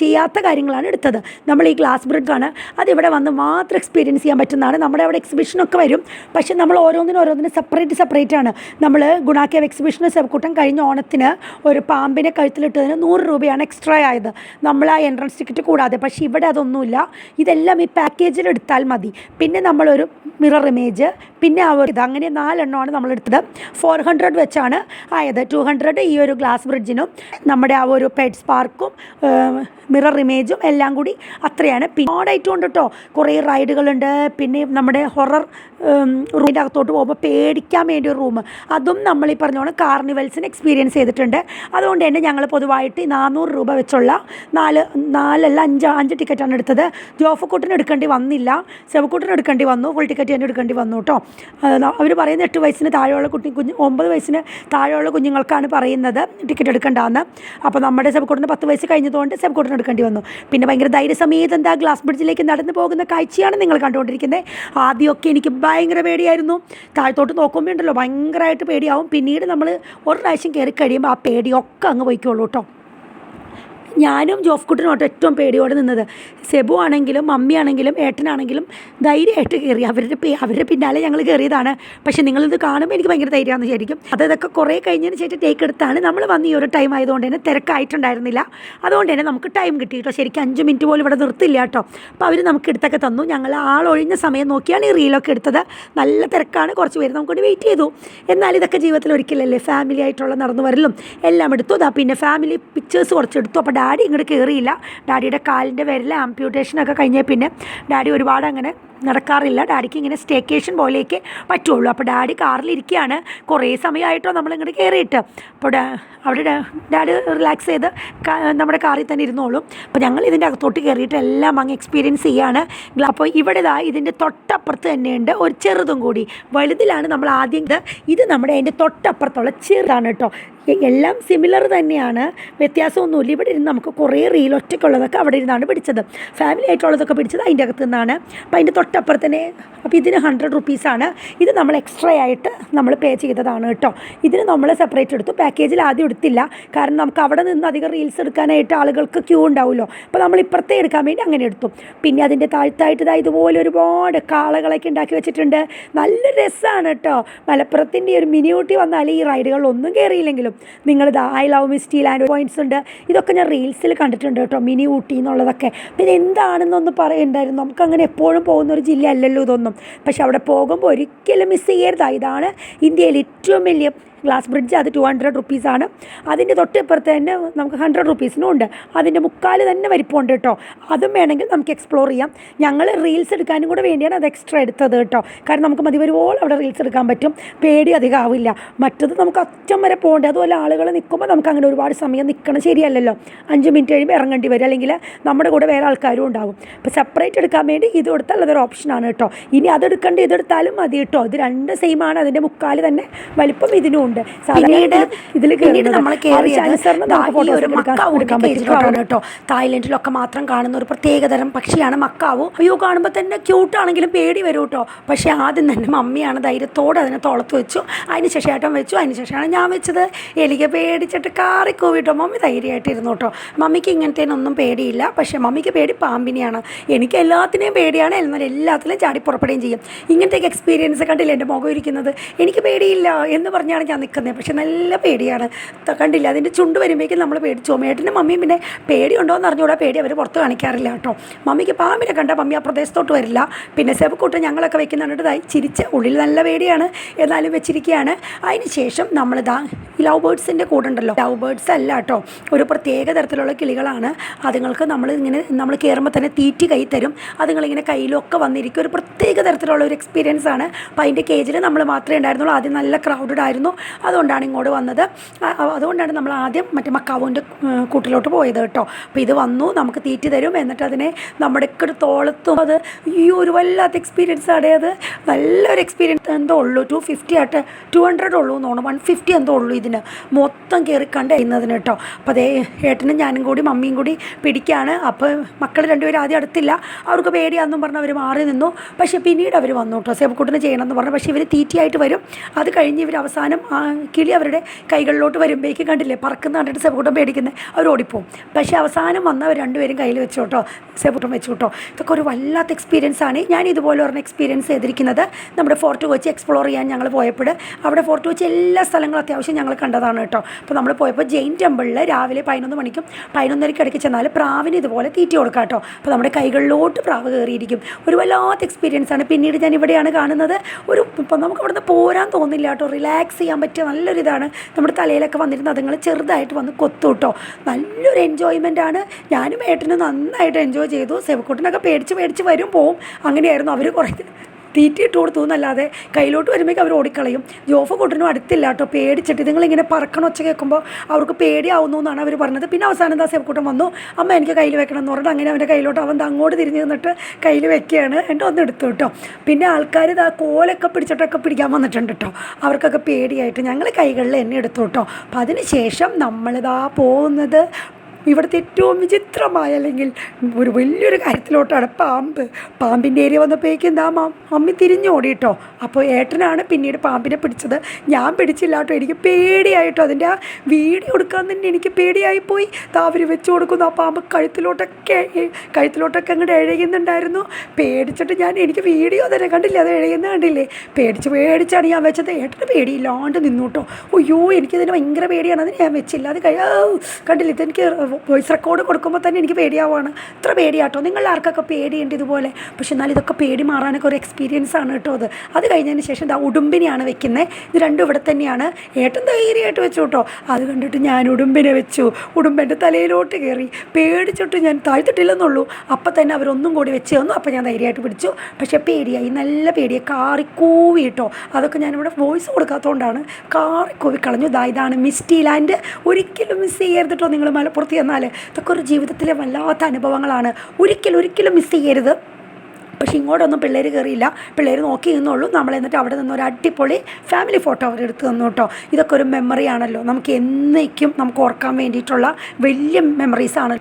ചെയ്യാത്ത കാര്യങ്ങളാണ് എടുത്തത്. നമ്മൾ ഈ ഗ്ലാസ് ബ്രിഡ്ജാണ് അതിവിടെ വന്ന് മാത്രം എക്സ്പീരിയൻസ് ചെയ്യാൻ പറ്റുന്നതാണ്. നമ്മുടെ അവിടെ എക്സിബിഷനൊക്കെ വരും. പക്ഷേ നമ്മൾ ഓരോന്നിനും സെപ്പറേറ്റ് ആണ്. നമ്മൾ ഗുണാക്കേവ് എക്സിബിഷന് സെബക്കൂട്ടം കഴിഞ്ഞ ഓണത്തിന് ഒരു പാമ്പിനെ കഴുത്തിലിട്ടതിന് 100 രൂപയാണ് എക്സ്ട്രാ ആയത്, നമ്മൾ ആ എൻട്രൻസ് ടിക്കറ്റ് കൂടാതെ. പക്ഷേ ഇവിടെ അതൊന്നുമില്ല. ഇതെല്ലാം ഈ പാക്കേജിൽ എടുത്താൽ മതി. പിന്നെ നമ്മളൊരു മിറർ ഇമേജ്, പിന്നെ അങ്ങനെ 4 എണ്ണമാണ് നമ്മളെടുത്തത്. 400 വെച്ചാണ് ആയത്. 200 ഈ ഒരു ഗ്ലാസ് ബ്രിഡ്ജിനും നമ്മുടെ ആ ഒരു പെറ്റ്സ് പാർക്കും മിറർ ഇമേജും എല്ലാം കൂടി അത്രയാണ്. പിന്നെ ഓടായിട്ട് കൊണ്ട് കേട്ടോ കുറേ റൈഡുകളുണ്ട്. പിന്നെ നമ്മുടെ ഹൊറർ റൂമിൻ്റെ അകത്തോട്ട് പോകുമ്പോൾ പേടിക്കാൻ വേണ്ടി ഒരു റൂം, അതും നമ്മൾ ഈ പറഞ്ഞോണം കാർണിവൽസിന് എക്സ്പീരിയൻസ് ചെയ്തിട്ടുണ്ട്. അതുകൊണ്ട് തന്നെ ഞങ്ങൾ പൊതുവായിട്ട് 400 രൂപ വെച്ചുള്ള 5 ടിക്കറ്റാണ് എടുത്തത്. ജോഫക്കൂട്ടിന് എടുക്കേണ്ടി വന്നില്ല, സെവക്കൂട്ടിന് എടുക്കേണ്ടി വന്നു, ഫുൾ ടിക്കറ്റ് തന്നെ എടുക്കേണ്ടി വന്നു കേട്ടോ. അവർ പറയുന്നത് 8 വയസ്സിന് താഴെയുള്ള 9 വയസ്സിന് താഴെയുള്ള കുഞ്ഞുങ്ങൾക്കാണ് പറയുന്നത് ടിക്കറ്റ് എടുക്കേണ്ടതെന്ന്. അപ്പോൾ നമ്മുടെ സെവക്കൂട്ടിന് 10 വയസ്സ് കഴിഞ്ഞതുകൊണ്ട് സെവക്കൂട്ടിന് എടുക്കേണ്ടി വന്നു. പിന്നെ ഭയങ്കര ധൈര്യസമേതം ഗ്ലാസ് ബ്രിഡ്ജിലേക്ക് നടന്നു പോകുന്ന കാഴ്ചയാണ് നിങ്ങൾ കണ്ടുകൊണ്ടിരിക്കുന്നത്. ആദ്യമൊക്കെ എനിക്ക് ഭയങ്കര പേടിയായിരുന്നു. താഴത്തോട്ട് നോക്കുമ്പോൾ ഉണ്ടല്ലോ ഭയങ്കരമായിട്ട് പേടിയാവും. പിന്നീട് നമ്മൾ ഒരു പ്രാവശ്യം കയറി കഴിയുമ്പോൾ ആ പേടിയൊക്കെ അങ്ങ് പോയിക്കോളൂ കേട്ടോ. ഞാനും ജോഫ്കുട്ടനോട്ട് ഏറ്റവും പേടിയോടെ നിന്നത്. സെബു ആണെങ്കിലും മമ്മി ആണെങ്കിലും ഏട്ടനാണെങ്കിലും ധൈര്യമായിട്ട് കയറി. അവരുടെ പിന്നാലെ ഞങ്ങൾ കയറിയതാണ്. പക്ഷേ നിങ്ങളിത് കാണുമ്പോൾ എനിക്ക് ഭയങ്കര ധൈര്യമാണെന്ന് വിചാരിക്കും. അതൊക്കെ കുറേ കഴിഞ്ഞതിന് ശേഷം ടേക്ക് എടുത്താണ്. നമ്മൾ വന്ന് ഈ ഒരു ടൈം ആയതുകൊണ്ട് തന്നെ തിരക്കായിട്ടുണ്ടായിരുന്നില്ല. അതുകൊണ്ട് തന്നെ നമുക്ക് ടൈം കിട്ടി കേട്ടോ. ശരിക്കും 5 മിനിറ്റ് പോലും ഇവിടെ നിർത്തില്ല കേട്ടോ. അപ്പോൾ അവർ നമുക്ക് എടുത്തൊക്കെ തന്നു. ഞങ്ങൾ ആളൊഴിഞ്ഞ സമയം നോക്കിയാണ് ഈ റീലൊക്കെ എടുത്തത്. നല്ല തിരക്കാണ്, കുറച്ച് പേര് നമുക്കൊണ്ട് വെയിറ്റ് ചെയ്തു. എന്നാൽ ഇതൊക്കെ ജീവിതത്തിൽ ഒരിക്കലല്ലേ, ഫാമിലി ആയിട്ടുള്ള നടന്നു വരലും എല്ലാം എടുത്തു. പിന്നെ ഫാമിലി പിക്ചേഴ്സ് കുറച്ചെടുത്തു. അപ്പോൾ ഡാഡി ഇങ്ങോട്ട് കയറിയില്ല. ഡാഡിയുടെ കാലിൻ്റെ വിരൽ ആംപ്യൂട്ടേഷനൊക്കെ കഴിഞ്ഞാൽ പിന്നെ ഡാഡി ഒരുപാട് അങ്ങനെ നടക്കാറില്ല. ഡാഡിക്ക് ഇങ്ങനെ സ്റ്റേക്കേഷൻ പോലെയൊക്കെ പറ്റുള്ളൂ. അപ്പോൾ ഡാഡി കാറിലിരിക്കുകയാണ്. കുറേ സമയമായിട്ടോ നമ്മളിങ്ങോട്ട് കയറിയിട്ട്. അപ്പോൾ അവിടെ ഡാഡി റിലാക്സ് ചെയ്ത് നമ്മുടെ കാറിൽ തന്നെ ഇരുന്നോളും. അപ്പോൾ ഞങ്ങൾ ഇതിൻ്റെ അകത്തോട്ട് കയറിയിട്ട് എല്ലാം അങ്ങ് എക്സ്പീരിയൻസ് ചെയ്യുകയാണ്. അപ്പോൾ ഇവിടെ ഇതിൻ്റെ തൊട്ടപ്പുറത്ത് തന്നെയുണ്ട് ഒരു ചെറുതും കൂടി. വലുതിലാണ് നമ്മൾ ആദ്യം ഇത് നമ്മുടെ അതിൻ്റെ തൊട്ടപ്പുറത്തുള്ള ചെറുതാണ് കേട്ടോ. എല്ലാം സിമിലർ തന്നെയാണ്, വ്യത്യാസമൊന്നുമില്ല. ഇവിടെ ഇരുന്ന് നമുക്ക് കുറേ റീൽ ഒറ്റയ്ക്കുള്ളതൊക്കെ അവിടെ ഇരുന്നാണ് പിടിച്ചത്. ഫാമിലി ആയിട്ടുള്ളതൊക്കെ പിടിച്ചത് അതിൻ്റെ അകത്ത് നിന്നാണ്. അപ്പോൾ അതിൻ്റെ തൊട്ടപ്പുറത്ത് തന്നെ. അപ്പോൾ ഇതിന് 100 റുപ്പീസാണ്. ഇത് നമ്മൾ എക്സ്ട്രാ ആയിട്ട് നമ്മൾ പേ ചെയ്തതാണ് കേട്ടോ. ഇതിന് നമ്മൾ സെപ്പറേറ്റ് എടുത്തു. പാക്കേജിൽ ആദ്യം എടുത്തില്ല, കാരണം നമുക്ക് അവിടെ നിന്ന് അധികം റീൽസ് എടുക്കാനായിട്ട് ആളുകൾക്ക് ക്യൂ ഉണ്ടാവുമല്ലോ. അപ്പോൾ നമ്മൾ ഇപ്പുറത്തെ എടുക്കാൻ വേണ്ടി അങ്ങനെ എടുത്തു. പിന്നെ അതിൻ്റെ താഴ്ത്തായിട്ട് ഇതുപോലെ ഒരുപാട് കാളകളൊക്കെ ഉണ്ടാക്കി വെച്ചിട്ടുണ്ട്. നല്ല രസമാണ് കേട്ടോ. മലപ്പുറത്തിൻ്റെ ഒരു മിനി ഊട്ടി വന്നാൽ ഈ റൈഡുകളിലൊന്നും കയറിയില്ലെങ്കിലും നിങ്ങളിത് I love misty land points ഉണ്ട്. ഇതൊക്കെ ഞാൻ റീൽസിൽ കണ്ടിട്ടുണ്ട് കേട്ടോ, മിനി ഊട്ടി എന്നുള്ളതൊക്കെ. പിന്നെ എന്താണെന്നൊന്ന് പറയുന്നുണ്ടായിരുന്നു. നമുക്കങ്ങനെ എപ്പോഴും പോകുന്നൊരു ജില്ല അല്ലല്ലോ ഇതൊന്നും. പക്ഷെ അവിടെ പോകുമ്പോൾ ഒരിക്കലും മിസ് ചെയ്യരുത്. ഇതാണ് ഇന്ത്യയിൽ ഏറ്റവും വലിയ ഗ്ലാസ് ബ്രിഡ്ജ്, അത് 200 റുപ്പീസാണ്. അതിൻ്റെ തൊട്ടിപ്പുറത്ത് തന്നെ നമുക്ക് 100 റുപ്പീസിനും ഉണ്ട്. അതിൻ്റെ മുക്കാൽ തന്നെ വലിപ്പമുണ്ട് കേട്ടോ. അതും വേണമെങ്കിൽ നമുക്ക് എക്സ്പ്ലോർ ചെയ്യാം. ഞങ്ങൾ റീൽസ് എടുക്കാനും കൂടെ വേണ്ടിയാണ് അത് എക്സ്ട്രാ എടുത്തത് കേട്ടോ. കാരണം നമുക്ക് മതി വരുവോളം അവിടെ റീൽസ് എടുക്കാൻ പറ്റും, പേടി അധികം ആവില്ല. മറ്റത് നമുക്ക് അറ്റം വരെ പോകണ്ടേ, അതുപോലെ ആളുകൾ നിൽക്കുമ്പോൾ നമുക്ക് അങ്ങനെ ഒരുപാട് സമയം നിൽക്കണം ശരിയല്ലല്ലോ. 5 മിനിറ്റ് കഴിയുമ്പോൾ ഇറങ്ങേണ്ടി വരും, അല്ലെങ്കിൽ നമ്മുടെ കൂടെ വേറെ ആൾക്കാരും ഉണ്ടാകും. അപ്പോൾ സെപ്പറേറ്റ് എടുക്കാൻ വേണ്ടി ഇത് കൊടുത്താൽ അതൊരു ഓപ്ഷനാണ് കേട്ടോ. ഇനി അതെടുക്കേണ്ട ഇതെടുത്താലും മതി കേട്ടോ. ഇത് രണ്ട് സെയിം ആണ്. അതിൻ്റെ മുക്കാൽ തന്നെ വലിപ്പം ഇതിനും ഉണ്ട്. സാധാരണ ഇതിൽ നമ്മൾ കേട്ടോ. തായ്ലൻഡിലൊക്കെ മാത്രം കാണുന്ന ഒരു പ്രത്യേകതരം പക്ഷിയാണ് മക്കാവു. അയ്യോ, കാണുമ്പോൾ തന്നെ ക്യൂട്ടാണെങ്കിലും പേടി വരും കേട്ടോ. പക്ഷേ ആദ്യം തന്നെ മമ്മിയാണ് ധൈര്യത്തോടെ അതിനെ തോളത്ത് വെച്ചു. അതിന് ശേഷം ഏട്ടൻ വെച്ചു. അതിന് ശേഷമാണ് ഞാൻ വെച്ചത്. എനിക്ക് പേടിച്ചിട്ട് കാറിക്കൂവിട്ടോ. മമ്മി ധൈര്യമായിട്ടിരുന്നു കേട്ടോ. മമ്മിക്ക് ഇങ്ങനത്തേനൊന്നും പേടിയില്ല. പക്ഷേ മമ്മിക്ക് പേടി പാമ്പിനെയാണ്. എനിക്ക് എല്ലാത്തിനെയും പേടിയാണ്. എന്നാൽ എല്ലാത്തിലും ചാടി പുറപ്പെടുകയും ചെയ്യും. ഇങ്ങനത്തെയൊക്കെ എക്സ്പീരിയൻസ് കണ്ടില്ല എൻ്റെ മുഖം ഇരിക്കുന്നത്. എനിക്ക് പേടിയില്ല എന്ന് പറഞ്ഞാണ് ഞാൻ നിൽക്കുന്നത്. പക്ഷേ നല്ല പേടിയാണ്. കണ്ടില്ല, അതിൻ്റെ ചുണ്ട് വരുമ്പോഴേക്കും നമ്മൾ പേടിച്ചു. മേട്ടിൻ്റെ മമ്മിയും പിന്നെ പേടിയുണ്ടോ എന്ന് അറിഞ്ഞുകൂടാ. പേടി അവർ പുറത്ത് കാണിക്കാറില്ല കേട്ടോ. മമ്മിക്ക് പാമ്പിനെ കണ്ടാൽ മമ്മി ആ പ്രദേശത്തോട്ട് വരില്ല. പിന്നെ സെബക്കൂട്ട് ഞങ്ങളൊക്കെ വെക്കുന്നുണ്ടായി ചിരിച്ച് ഉള്ളിൽ നല്ല പേടിയാണ്, എന്നാലും വെച്ചിരിക്കുകയാണ്. അതിന് ശേഷം നമ്മളിതാ ലവ് ബേർഡ്സിൻ്റെ കൂടെ ഉണ്ടല്ലോ. ലവ് ബേർഡ്സ് അല്ല കേട്ടോ, ഒരു പ്രത്യേക തരത്തിലുള്ള കിളികളാണ്. അതുങ്ങൾക്ക് നമ്മൾ കയറുമ്പോൾ തന്നെ തീറ്റി കൈ തരും. അതുങ്ങളിങ്ങനെ കയ്യിലൊക്കെ വന്നിരിക്കും. ഒരു പ്രത്യേക തരത്തിലുള്ള ഒരു എക്സ്പീരിയൻസ് ആണ്. അപ്പോൾ അതിൻ്റെ കേജിൽ നമ്മൾ മാത്രമേ ഉണ്ടായിരുന്നുള്ളൂ. ആദ്യം നല്ല ക്രൗഡഡ് ആയിരുന്നു. അതുകൊണ്ടാണ് ഇങ്ങോട്ട് വന്നത്. അതുകൊണ്ടാണ് നമ്മൾ ആദ്യം മറ്റേ മക്കാവുവിൻ്റെ കൂട്ടിലോട്ട് പോയത് കേട്ടോ. അപ്പോൾ ഇത് വന്നു, നമുക്ക് തീറ്റി തരും. എന്നിട്ട് അതിനെ നമ്മുടെ ഒക്കെ തോളത്തും. അത് ഈ ഒരു വല്ലാത്ത എക്സ്പീരിയൻസ് ആണ്. അത് നല്ലൊരു എക്സ്പീരിയൻസ് എന്തോ ഉള്ളൂ. 250 ആയിട്ട് 200 ഉള്ളൂ എന്ന് തോന്നുന്നു. 150 എന്തോ ഉള്ളൂ ഇതിന് മൊത്തം കയറി കണ്ട് ചെയ്യുന്നതിന് കേട്ടോ. അപ്പോൾ അതേ ഏട്ടനും ഞാനും കൂടി മമ്മിയും കൂടി പിടിക്കുകയാണ്. അപ്പോൾ മക്കൾ രണ്ടുപേരും ആദ്യം അടുത്തില്ല. അവർക്ക് പേടിയാണെന്നും പറഞ്ഞ് അവർ മാറി നിന്നു. പക്ഷേ പിന്നീട് അവർ വന്നു കേട്ടോ. സേബക്കൂട്ടിന് ചെയ്യണമെന്ന് പറഞ്ഞു. പക്ഷേ ഇവർ തീറ്റിയായിട്ട് വരും. അത് കഴിഞ്ഞ് ഇവർ അവസാനം കിളി അവരുടെ കൈകളിലോട്ട് വരുമ്പോഴേക്കും കണ്ടില്ലേ പറക്കുന്ന കണ്ടിട്ട് സേബക്കൂട്ടം പേടിക്കുന്നത്, അവർ ഓടിപ്പോവും. പക്ഷേ അവസാനം വന്ന് അവർ രണ്ടുപേരും കയ്യിൽ വെച്ചു കേട്ടോ. സേബക്കൂട്ടം വെച്ചു കേട്ടോ. ഇതൊക്കെ ഒരു വല്ലാത്ത എക്സ്പീരിയൻസ് ആണ്. ഞാൻ ഇതുപോലെ പറഞ്ഞ എക്സ്പീരിയൻസ് ചെയ്തിരിക്കുന്നത് നമ്മുടെ ഫോർട്ട് കൊച്ചി എക്സ്പ്ലോർ ചെയ്യാൻ ഞങ്ങൾ പോയപ്പോൾ അവിടെ ഫോർട്ട് കൊച്ചി എല്ലാ സ്ഥലങ്ങളും അത്യാവശ്യം ഞങ്ങൾ കണ്ടതാണ് കേട്ടോ. അപ്പോൾ നമ്മൾ പോയപ്പോൾ ജെയിൻ ടെമ്പിളിൽ രാവിലെ 11 മണിക്കും 11:30 ഇടയ്ക്ക് ചെന്നാൽ പ്രാവിന് ഇതുപോലെ തീറ്റി കൊടുക്കാം കേട്ടോ. അപ്പോൾ നമ്മുടെ കൈകളിലോട്ട് പ്രാവ് കയറിയിരിക്കും. ഒരു വല്ലാത്ത എക്സ്പീരിയൻസ് ആണ്. പിന്നീട് ഞാൻ ഇവിടെയാണ് കാണുന്നത്. ഇപ്പം നമുക്ക് അവിടെ നിന്ന് പോരാൻ തോന്നില്ല കേട്ടോ. റിലാക്സ് ചെയ്യാൻ പറ്റിയ നല്ലൊരിതാണ്. നമ്മുടെ തലയിലൊക്കെ വന്നിരുന്ന അതുങ്ങൾ ചെറുതായിട്ട് വന്ന് കൊത്തു കേട്ടോ. നല്ലൊരു എൻജോയ്മെൻ്റ് ആണ്. ഞാനും ഏട്ടനും നന്നായിട്ട് എൻജോയ് ചെയ്തു. സെബക്കൂട്ടിനൊക്കെ പേടിച്ച് വരും പോവും. അങ്ങനെയായിരുന്നു. അവർ കുറേ തീറ്റി ഇട്ട് കൊടുത്തു എന്നല്ലാതെ കയ്യിലോട്ട് വരുമ്പോഴേക്കും അവർ ഓടിക്കളയും. ജോഫ് കൂട്ടിനും അടുത്തില്ല കേട്ടോ. പേടിച്ചിട്ട് ഇതിങ്ങളിങ്ങനെ പറക്കണം ഒച്ച കേൾക്കുമ്പോൾ അവർക്ക് പേടിയാവുന്നു എന്നാണ് അവർ പറഞ്ഞത്. പിന്നെ അവസാനം എന്താ സേവക്കൂട്ടം വന്നു, അമ്മ എനിക്ക് കയ്യിൽ വെക്കണം എന്ന് പറഞ്ഞിട്ട് അങ്ങനെ അവൻ്റെ കയ്യിലോട്ട് അവൻ അങ്ങോട്ട് തിരിഞ്ഞ് നിന്നിട്ട് കയ്യിൽ വെക്കുകയാണ്. എന്നിട്ട് ഒന്ന് എടുത്തു കേട്ടോ. പിന്നെ ആൾക്കാർ ഇതാ കോലൊക്കെ പിടിച്ചിട്ടൊക്കെ പിടിക്കാൻ വന്നിട്ടുണ്ട് കേട്ടോ. അവർക്കൊക്കെ പേടിയായിട്ട് ഞങ്ങൾ കൈകളിൽ എന്നെ എടുത്തു കേട്ടോ. അപ്പം അതിന് ശേഷം നമ്മളിതാ പോകുന്നത് ഇവിടുത്തെ ഏറ്റവും വിചിത്രമായ അല്ലെങ്കിൽ ഒരു വലിയൊരു കാര്യത്തിലോട്ടാണ്. പാമ്പിൻ്റെ ഏരിയ വന്നപ്പോഴേക്കും എന്താ മമ്മി തിരിഞ്ഞോടി കേട്ടോ. അപ്പോൾ ഏട്ടനാണ് പിന്നീട് പാമ്പിനെ പിടിച്ചത്. ഞാൻ പിടിച്ചില്ല കേട്ടോ. എനിക്ക് പേടിയായിട്ടോ. അതിൻ്റെ ആ വീഡിയോ എടുക്കാൻ തന്നെ എനിക്ക് പേടിയായിപ്പോയി. അവർ വെച്ച് കൊടുക്കുന്നു. ആ പാമ്പ് കഴുത്തിലോട്ടൊക്കെ അങ്ങോട്ട് എഴയുന്നുണ്ടായിരുന്നു. പേടിച്ചിട്ട് എനിക്ക് വീഡിയോ തന്നെ കണ്ടില്ല, അത് എഴയുന്ന കണ്ടില്ലേ. പേടിച്ചാണ് ഞാൻ വെച്ചത്. ഏട്ടന് പേടിയില്ലാണ്ട് നിന്നു കേട്ടോ. അയ്യോ, എനിക്കതിന് ഭയങ്കര പേടിയാണ്. അതിന് ഞാൻ വെച്ചില്ല. അത് കണ്ടില്ല. ഇതെനിക്ക് വോയിസ് റെക്കോർഡ് കൊടുക്കുമ്പോൾ തന്നെ എനിക്ക് പേടിയാവുകയാണ്. ഇത്ര പേടിയാട്ടോ. നിങ്ങളുടെ ആർക്കൊക്കെ പേടിയുണ്ട് ഇതുപോലെ. പക്ഷെ എന്നാൽ ഇതൊക്കെ പേടി മാറാനൊക്കെ ഒരു എക്സ്പീരിയൻസ് ആണ് കേട്ടോ. അത് കഴിഞ്ഞതിന് ശേഷം ഉടുമ്പിനെയാണ് വെക്കുന്നത്. ഇത് രണ്ടും ഇവിടെ തന്നെയാണ്. ഏട്ടൻ ധൈര്യമായിട്ട് വെച്ചു കേട്ടോ. അത് കണ്ടിട്ട് ഞാൻ ഉടുമ്പിനെ വെച്ചു. ഉടുമ്പൻ്റെ തലയിലോട്ട് കയറി. പേടിച്ചിട്ട് ഞാൻ താഴ്ത്തിട്ടില്ലെന്നുള്ളൂ. അപ്പം തന്നെ അവരൊന്നും കൂടി വെച്ച് തന്നു. അപ്പം ഞാൻ ധൈര്യമായിട്ട് പിടിച്ചു. പക്ഷേ പേടിയായി, നല്ല പേടിയായി. കാറിക്കൂവി കേട്ടോ. അതൊക്കെ ഞാനിവിടെ വോയിസ് കൊടുക്കാത്തതുകൊണ്ടാണ്. കാറിക്കൂവി കളഞ്ഞു. ഇതാണ് മിസ്റ്റി ലാൻഡ്. ഒരിക്കലും മിസ് ചെയ്യരുത് കേട്ടോ നിങ്ങൾ മലപ്പുറത്ത് എന്നാൽ. ഇതൊക്കെ ഒരു ജീവിതത്തിലെ വല്ലാത്ത അനുഭവങ്ങളാണ്. ഒരിക്കലും മിസ് ചെയ്യരുത്. പക്ഷേ ഇങ്ങോട്ടൊന്നും പിള്ളേർ കയറിയില്ല. പിള്ളേർ നോക്കി നിന്നുള്ളൂ. നമ്മൾ എന്നിട്ട് അവിടെ നിന്ന് ഒരു അടിപൊളി ഫാമിലി ഫോട്ടോ അവരെടുത്ത് തന്നു കേട്ടോ. ഇതൊക്കെ ഒരു മെമ്മറി ആണല്ലോ. നമുക്ക് എന്നേക്കും നമുക്ക് ഓർക്കാൻ വേണ്ടിയിട്ടുള്ള വലിയ മെമ്മറീസാണ്.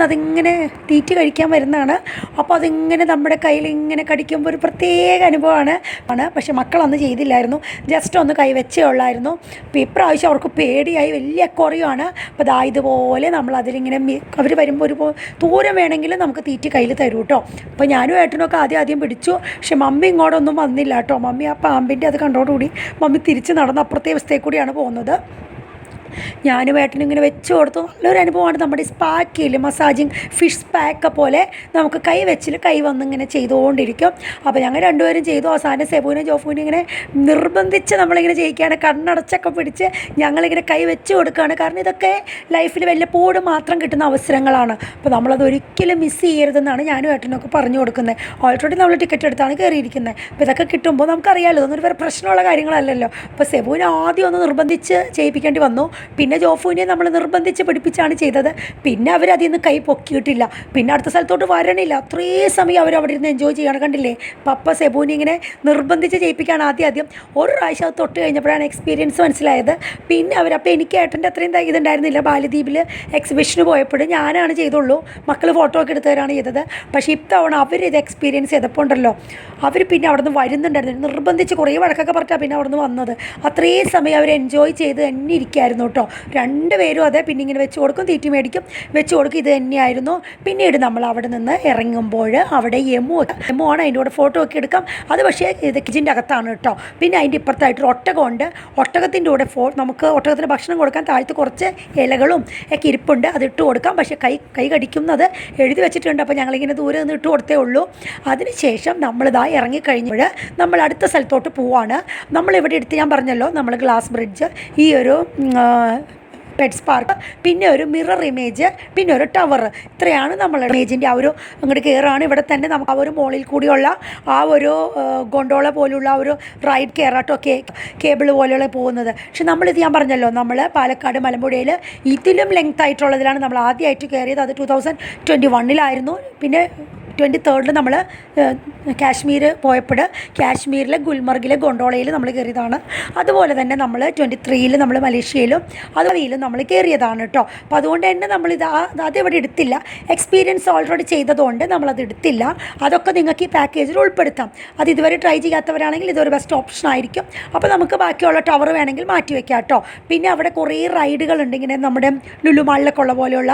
അതിങ്ങനെ തീറ്റി കഴിക്കാൻ വരുന്നതാണ്. അപ്പോൾ അതിങ്ങനെ നമ്മുടെ കയ്യിൽ ഇങ്ങനെ കടിക്കുമ്പോൾ ഒരു പ്രത്യേക അനുഭവമാണ്. പക്ഷേ മക്കളൊന്നും ചെയ്തില്ലായിരുന്നു. ജസ്റ്റ് ഒന്ന് കൈവച്ചേ ഉള്ളായിരുന്നു. അപ്പോൾ ഇപ്രാവശ്യം അവർക്ക് പേടിയായി. വലിയ അക്വേറിയമാണ്. അപ്പോൾ ഇതുപോലെ നമ്മൾ അതിലിങ്ങനെ അവർ വരുമ്പോൾ ഒരു ദൂരം വേണമെങ്കിലും നമുക്ക് തീറ്റി കയ്യിൽ തരും കേട്ടോ. അപ്പോൾ ഞാനും ഏട്ടനൊക്കെ ആദ്യം പിടിച്ചു. പക്ഷെ മമ്മി ഇങ്ങോട്ടൊന്നും വന്നില്ല കേട്ടോ. മമ്മി ആ പാമ്പിൻ്റെ അത് കണ്ടോടുകൂടി മമ്മി തിരിച്ച് നടന്ന് അപ്പുറത്തെ അവസ്ഥയിൽ കൂടിയാണ് പോകുന്നത്. ഞാനും ഏട്ടനും ഇങ്ങനെ വെച്ച് കൊടുത്തു. നല്ലൊരു അനുഭവമാണ്. നമ്മുടെ സ്പാക്കില്ലേ, മസാജിങ് ഫിഷ് സ്പാക്ക് പോലെ നമുക്ക് കൈ വെച്ചിൽ കൈ വന്നിങ്ങനെ ചെയ്തുകൊണ്ടിരിക്കും. അപ്പോൾ ഞങ്ങൾ രണ്ടുപേരും ചെയ്തു. അവസാനം സെബുവിനെ ജോഫുവിനെ ഇങ്ങനെ നിർബന്ധിച്ച് നമ്മളിങ്ങനെ ചെയ്യിക്കുകയാണ്. കണ്ണടച്ചൊക്കെ പിടിച്ച് ഞങ്ങളിങ്ങനെ കൈ വെച്ച് കൊടുക്കുകയാണ്. കാരണം ഇതൊക്കെ ലൈഫിൽ വല്ലപ്പോഴും മാത്രം കിട്ടുന്ന അവസരങ്ങളാണ്. അപ്പോൾ നമ്മളത് ഒരിക്കലും മിസ് ചെയ്യരുതെന്നാണ് ഞാനും ഏട്ടനൊക്കെ പറഞ്ഞു കൊടുക്കുന്നത്. ഓൾറെഡി നമ്മൾ ടിക്കറ്റ് എടുത്താണ് കയറിയിരിക്കുന്നത്. അപ്പോൾ ഇതൊക്കെ കിട്ടുമ്പോൾ നമുക്കറിയാമല്ലോ, ഇതൊന്നും ഒരു പ്രശ്നമുള്ള കാര്യങ്ങളല്ലല്ലോ. അപ്പോൾ സെബുവിനെ ആദ്യം ഒന്ന് നിർബന്ധിച്ച് ചെയ്യിപ്പിക്കേണ്ടി വന്നു. പിന്നെ ജോഫുവിനെ നമ്മൾ നിർബന്ധിച്ച് പഠിപ്പിച്ചാണ് ചെയ്തത്. പിന്നെ അവരതിൽ നിന്ന് കൈ പൊക്കിയിട്ടില്ല. പിന്നെ അടുത്ത സ്ഥലത്തോട്ട് വരണില്ല. അത്രയും സമയം അവരവിടെ ഇരുന്ന് എൻജോയ് ചെയ്യണം. കണ്ടില്ലേ, പപ്പ സെബുവിനെ ഇങ്ങനെ നിർബന്ധിച്ച് ചെയ്യിപ്പിക്കുകയാണ്. ആദ്യം ഒരു പ്രാവശ്യം അത് തൊട്ട് കഴിഞ്ഞപ്പോഴാണ് എക്സ്പീരിയൻസ് മനസ്സിലായത്. പിന്നെ അവരപ്പോൾ എനിക്ക് ഏട്ടൻ്റെ അത്രയും ഇതുണ്ടായിരുന്നില്ല. ബാലദ്വീപിൽ എക്സിബിഷന് പോയപ്പോഴും ഞാനാണ് ചെയ്തുള്ളൂ. മക്കൾ ഫോട്ടോ ഒക്കെ എടുത്തവരാണ് ചെയ്തത്. പക്ഷേ ഇത്തവണ അവരിത് എക്സ്പീരിയൻസ് ചെയ്തപ്പോൾ ഉണ്ടല്ലോ, അവർ പിന്നെ അവിടെ നിന്ന് വരുന്നുണ്ടായിരുന്നു. നിർബന്ധിച്ച് കുറേ വഴക്കൊക്കെ പറഞ്ഞാൽ പിന്നെ അവിടെ നിന്ന് വന്നത്. അത്രയും സമയം അവർ എൻജോയ് ചെയ്ത് തന്നെ ഇരിക്കുമായിരുന്നു കേട്ടോ. രണ്ടുപേരും അതെ. പിന്നെ ഇങ്ങനെ വെച്ച് കൊടുക്കും, തീറ്റി മേടിക്കും, വെച്ച് കൊടുക്കും. ഇത് തന്നെയായിരുന്നു. പിന്നീട് നമ്മൾ അവിടെ നിന്ന് ഇറങ്ങുമ്പോൾ അവിടെ യമു ആണ്. അതിൻ്റെ കൂടെ ഫോട്ടോ ഒക്കെ എടുക്കാം. അത് പക്ഷേ ഇത് കിച്ചൻ്റെ അകത്താണ് കേട്ടോ. പിന്നെ അതിൻ്റെ ഇപ്പുറത്തായിട്ടൊരു ഒട്ടകമുണ്ട്. ഒട്ടകത്തിൻ്റെ കൂടെ നമുക്ക് ഒട്ടകത്തിന് ഭക്ഷണം കൊടുക്കാൻ താഴത്ത് കുറച്ച് ഇലകളും ഒക്കെ ഇരിപ്പുണ്ട്. അത് ഇട്ട് കൊടുക്കാം. പക്ഷേ കൈ കടിക്കുന്നത് എഴുതി വെച്ചിട്ടുണ്ട്. അപ്പോൾ ഞങ്ങളിങ്ങനെ ദൂരെ നിന്ന് ഇട്ട് കൊടുത്തേ ഉള്ളൂ. അതിനുശേഷം നമ്മളിതാ ഇറങ്ങിക്കഴിഞ്ഞപ്പോൾ നമ്മൾ അടുത്ത സ്ഥലത്തോട്ട് പോവാണ്. നമ്മളിവിടെ എടുത്ത് ഞാൻ പറഞ്ഞല്ലോ, നമ്മൾ ഗ്ലാസ് ബ്രിഡ്ജ്, ഈ ഒരു പെറ്റ്സ് പാർക്ക്, പിന്നെ ഒരു മിറർ ഇമേജ്, പിന്നെ ഒരു ടവർ. ഇത്രയാണ് നമ്മളുടെ ഇമേജിൻ്റെ ആ ഒരു അങ്ങോട്ട് കയറാണ്. ഇവിടെ തന്നെ നമുക്ക് ആ ഒരു മോളിൽ കൂടിയുള്ള ആ ഒരു ഗൊണ്ടോള പോലുള്ള ആ ഒരു റൈഡ് കയറാട്ടോ, കേബിൾ പോലെയുള്ള പോകുന്നത്. പക്ഷെ നമ്മളിത് ഞാൻ പറഞ്ഞല്ലോ, നമ്മൾ പാലക്കാട് മലമ്പുഴയിൽ ഇതിലും ലെങ്ത് ആയിട്ടുള്ളതിലാണ് നമ്മൾ ആദ്യമായിട്ട് കയറിയത്. അത് 2021 പിന്നെ 23 നമ്മൾ കാശ്മീർ പോയപ്പോൾ കാശ്മീരിലെ ഗുൽമർഗിലെ ഗൊണ്ടോളയിൽ നമ്മൾ കയറിയതാണ്. അതുപോലെ തന്നെ നമ്മൾ 23 നമ്മൾ മലേഷ്യയിലും അതുവഴിയിലും നമ്മൾ കയറിയതാണ് കേട്ടോ. അപ്പോൾ അതുകൊണ്ട് തന്നെ അതിവിടെ എടുത്തില്ല. എക്സ്പീരിയൻസ് ഓൾറെഡി ചെയ്തതുകൊണ്ട് നമ്മളത് എടുത്തില്ല. അതൊക്കെ നിങ്ങൾക്ക് ഈ പാക്കേജിൽ ഉൾപ്പെടുത്താം. അത് ഇതുവരെ ട്രൈ ചെയ്യാത്തവരാണെങ്കിൽ ഇതൊരു ബെസ്റ്റ് ഓപ്ഷൻ ആയിരിക്കും. അപ്പോൾ നമുക്ക് ബാക്കിയുള്ള ടവർ വേണമെങ്കിൽ മാറ്റി വയ്ക്കാം കേട്ടോ. പിന്നെ അവിടെ കുറേ റൈഡുകളുണ്ട്. ഇങ്ങനെ നമ്മുടെ ലുലു മാളിലൊക്കെ ഉള്ള പോലെയുള്ള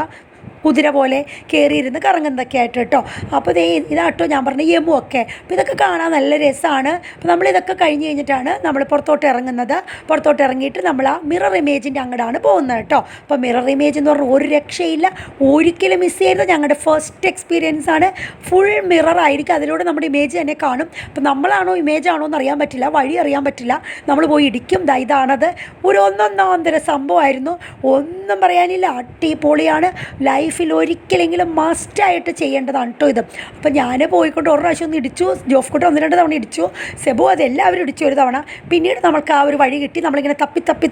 കുതിര പോലെ കയറിയിരുന്ന് കറങ്ങുന്നതൊക്കെ ആയിട്ട് കേട്ടോ. അപ്പോൾ ഇതാട്ടോ ഞാൻ പറഞ്ഞ യമു ഒക്കെ. അപ്പോൾ ഇതൊക്കെ കാണാൻ നല്ല രസമാണ്. അപ്പോൾ നമ്മളിതൊക്കെ കഴിഞ്ഞ് കഴിഞ്ഞിട്ടാണ് നമ്മൾ പുറത്തോട്ട് ഇറങ്ങുന്നത്. പുറത്തോട്ട് ഇറങ്ങിയിട്ട് നമ്മൾ ആ മിറർ ഇമേജിൻ്റെ അങ്ങോട്ടാണ് പോകുന്നത് കേട്ടോ. അപ്പോൾ മിറർ ഇമേജ് എന്ന് പറഞ്ഞാൽ ഒരു രക്ഷയില്ല, ഒരിക്കലും മിസ് ചെയ്യരുത്. ഞങ്ങളുടെ ഫസ്റ്റ് എക്സ്പീരിയൻസ് ആണ്. ഫുൾ മിറർ ആയിരിക്കും. അതിലൂടെ നമ്മുടെ ഇമേജ് തന്നെ കാണും. അപ്പോൾ നമ്മളാണോ ഇമേജ് ആണോ എന്ന് അറിയാൻ പറ്റില്ല, വഴി അറിയാൻ പറ്റില്ല. നമ്മൾ പോയി ഇടിക്കും. ഇതാണത്. ഒരു ഒന്നൊന്നാന്തര സംഭവമായിരുന്നു. ഒന്നും പറയാനില്ല, അടിപൊളിയാണ്. ലൈഫിൽ ഒരിക്കലെങ്കിലും മസ്റ്റായിട്ട് ചെയ്യേണ്ടതാണ് കേട്ടോ ഇത്. അപ്പോൾ ഞാൻ പോയിക്കൊണ്ട് ഒരു പ്രാവശ്യം ഒന്ന് ഇടിച്ചു. ജോഫ് കുട്ടി 1-2 തവണ ഇടിച്ചു. സെബു അതെല്ലാവരും ഇടിച്ചു ഒരു തവണ. പിന്നീട് നമ്മൾക്ക് ആ ഒരു വഴി കിട്ടി. നമ്മളിങ്ങനെ